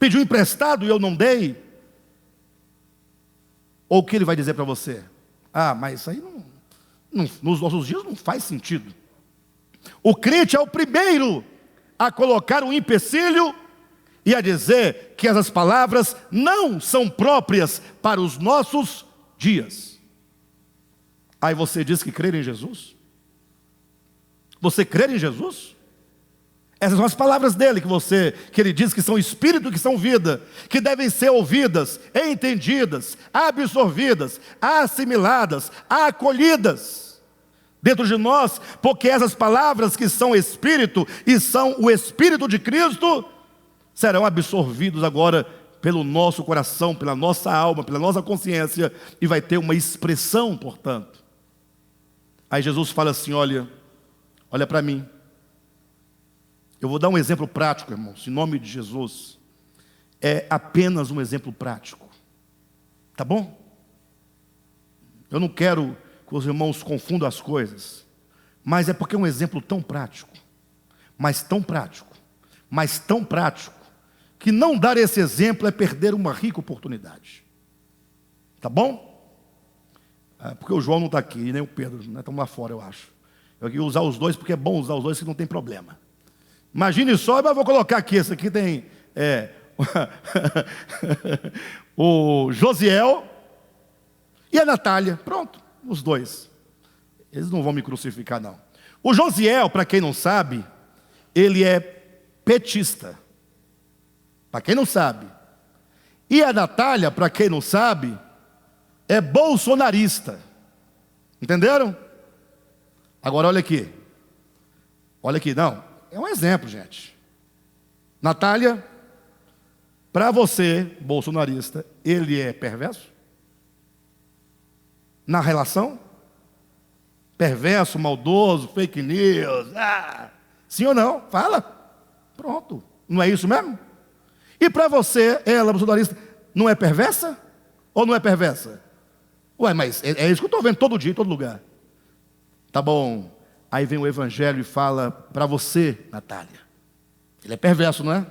Pediu emprestado e eu não dei. Ou o que ele vai dizer para você? Ah, mas isso aí nos nossos dias não faz sentido. O crente é o primeiro a colocar um empecilho e a dizer que essas palavras não são próprias para os nossos dias. Aí você diz que crê em Jesus? Você crê em Jesus? Essas são as palavras dele que ele diz que são espírito, que são vida, que devem ser ouvidas, entendidas, absorvidas, assimiladas, acolhidas dentro de nós, porque essas palavras que são espírito e são o Espírito de Cristo, serão absorvidos agora pelo nosso coração, pela nossa alma, pela nossa consciência, e vai ter uma expressão, portanto. Aí Jesus fala assim: olha para mim. Eu vou dar um exemplo prático, irmãos, em nome de Jesus. É apenas um exemplo prático. Tá bom? Eu não quero que os irmãos confundam as coisas, mas é porque é um exemplo tão prático, mas tão prático, mas tão prático, que não dar esse exemplo é perder uma rica oportunidade. Tá bom? Porque o João não está aqui, e nem o Pedro, né? Estão lá fora, eu acho. Eu queria usar os dois, porque é bom usar os dois, que não tem problema. Imagine só, mas eu vou colocar aqui, esse aqui tem o Josiel e a Natália, pronto, os dois. Eles não vão me crucificar, não. O Josiel, para quem não sabe, ele é petista, para quem não sabe. E a Natália, para quem não sabe, é bolsonarista. Entenderam? Agora olha aqui, não. É um exemplo, gente. Natália, para você, bolsonarista, ele é perverso? Na relação? Perverso, maldoso, fake news. Sim ou não? Fala. Pronto. Não é isso mesmo? E para você, ela, bolsonarista, não é perversa? Ou não é perversa? Ué, mas é isso que eu estou vendo todo dia, em todo lugar. Tá bom. Aí vem o Evangelho e fala para você, Natália. Ele é perverso, não é?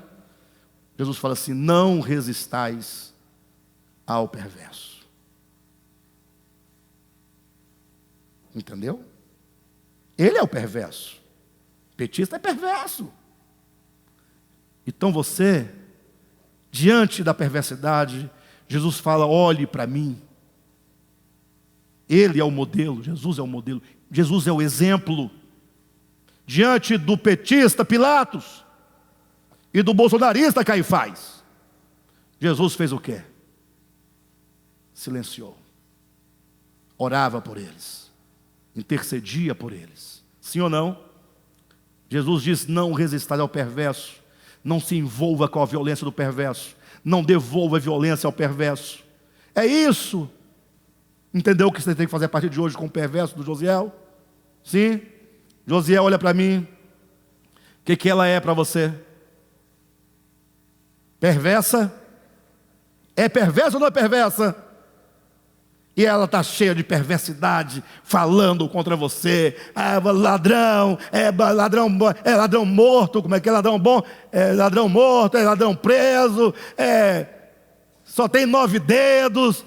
Jesus fala assim: não resistais ao perverso. Entendeu? Ele é o perverso. Petista é perverso. Então você, diante da perversidade, Jesus fala: olhe para mim. Ele é o modelo, Jesus é o modelo. Jesus é o exemplo. Diante do petista Pilatos e do bolsonarista Caifás, Jesus fez o quê? Silenciou. Orava por eles. Intercedia por eles. Sim ou não? Jesus diz: não resistais ao perverso. Não se envolva com a violência do perverso. Não devolva a violência ao perverso. É isso. Entendeu o que você tem que fazer a partir de hoje com o perverso do Josiel? Sim? Josiel, olha para mim. O que ela é para você? Perversa? É perversa ou não é perversa? E ela está cheia de perversidade, falando contra você. Ladrão, ladrão morto. Como é que é ladrão bom? É ladrão morto, é ladrão preso. Só tem 9 dedos.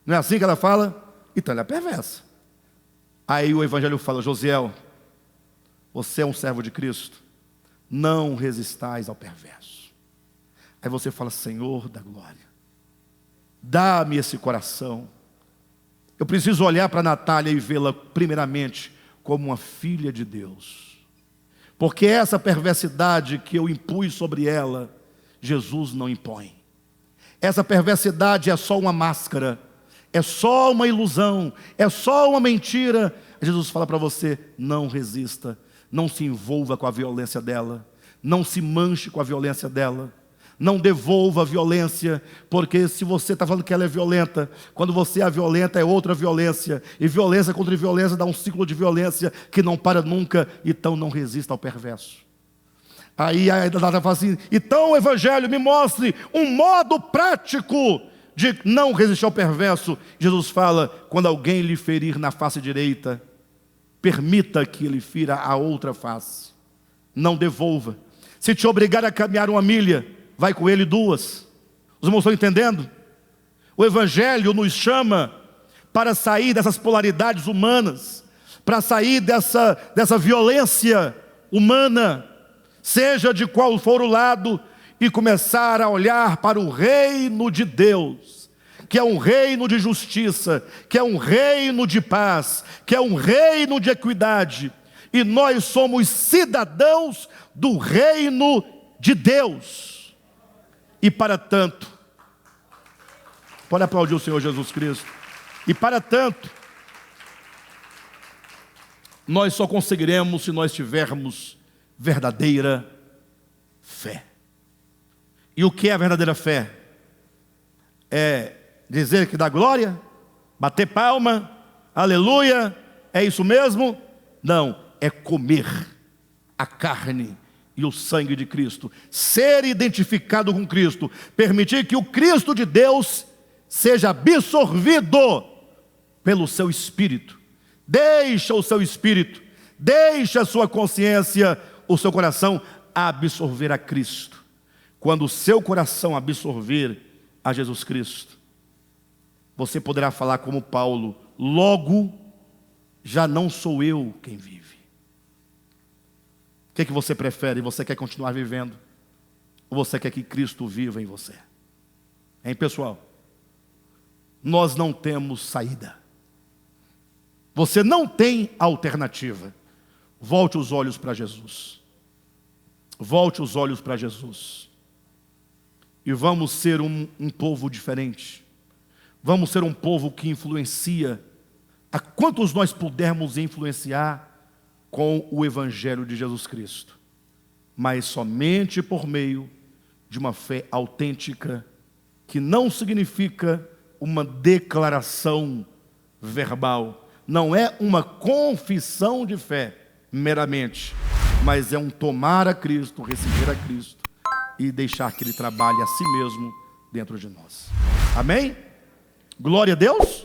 Não é assim que ela fala? Então ela é perversa. Aí o Evangelho fala: Josiel, você é um servo de Cristo, não resistais ao perverso. Aí você fala: Senhor da glória, dá-me esse coração. Eu preciso olhar para a Natália e vê-la primeiramente como uma filha de Deus, porque essa perversidade que eu impus sobre ela, Jesus não impõe. Essa perversidade é só uma máscara, é só uma ilusão, é só uma mentira. Jesus fala para você: não resista, não se envolva com a violência dela, não se manche com a violência dela, não devolva a violência, porque se você está falando que ela é violenta, quando você é violenta é outra violência, e violência contra violência dá um ciclo de violência que não para nunca. Então não resista ao perverso. Aí a Natália fala assim: então o Evangelho me mostre um modo prático de não resistir ao perverso. Jesus fala: quando alguém lhe ferir na face direita, permita que ele fira a outra face, não devolva. Se te obrigar a caminhar 1 milha, vai com ele 2. Os irmãos estão entendendo? O Evangelho nos chama para sair dessas polaridades humanas, para sair dessa violência humana, seja de qual for o lado, e começar a olhar para o reino de Deus, que é um reino de justiça, que é um reino de paz, que é um reino de equidade, e nós somos cidadãos do reino de Deus. E para tanto, pode aplaudir o Senhor Jesus Cristo, e para tanto, nós só conseguiremos se nós tivermos verdadeira fé. E o que é a verdadeira fé? É dizer que dá glória? Bater palma? Aleluia? É isso mesmo? Não, é comer a carne e o sangue de Cristo, ser identificado com Cristo, permitir que o Cristo de Deus seja absorvido pelo seu Espírito. Deixa o seu Espírito, deixa a sua consciência, o seu coração absorver a Cristo. Quando o seu coração absorver a Jesus Cristo, você poderá falar como Paulo: logo já não sou eu quem vive. O que é que você prefere? Você quer continuar vivendo? Ou você quer que Cristo viva em você? Hein, pessoal? Nós não temos saída. Você não tem alternativa. Volte os olhos para Jesus. Volte os olhos para Jesus. E vamos ser um povo diferente. Vamos ser um povo que influencia a quantos nós pudermos influenciar com o Evangelho de Jesus Cristo. Mas somente por meio de uma fé autêntica, que não significa uma declaração verbal, não é uma confissão de fé meramente, mas é um tomar a Cristo, receber a Cristo e deixar que Ele trabalhe a si mesmo dentro de nós. Amém? Glória a Deus.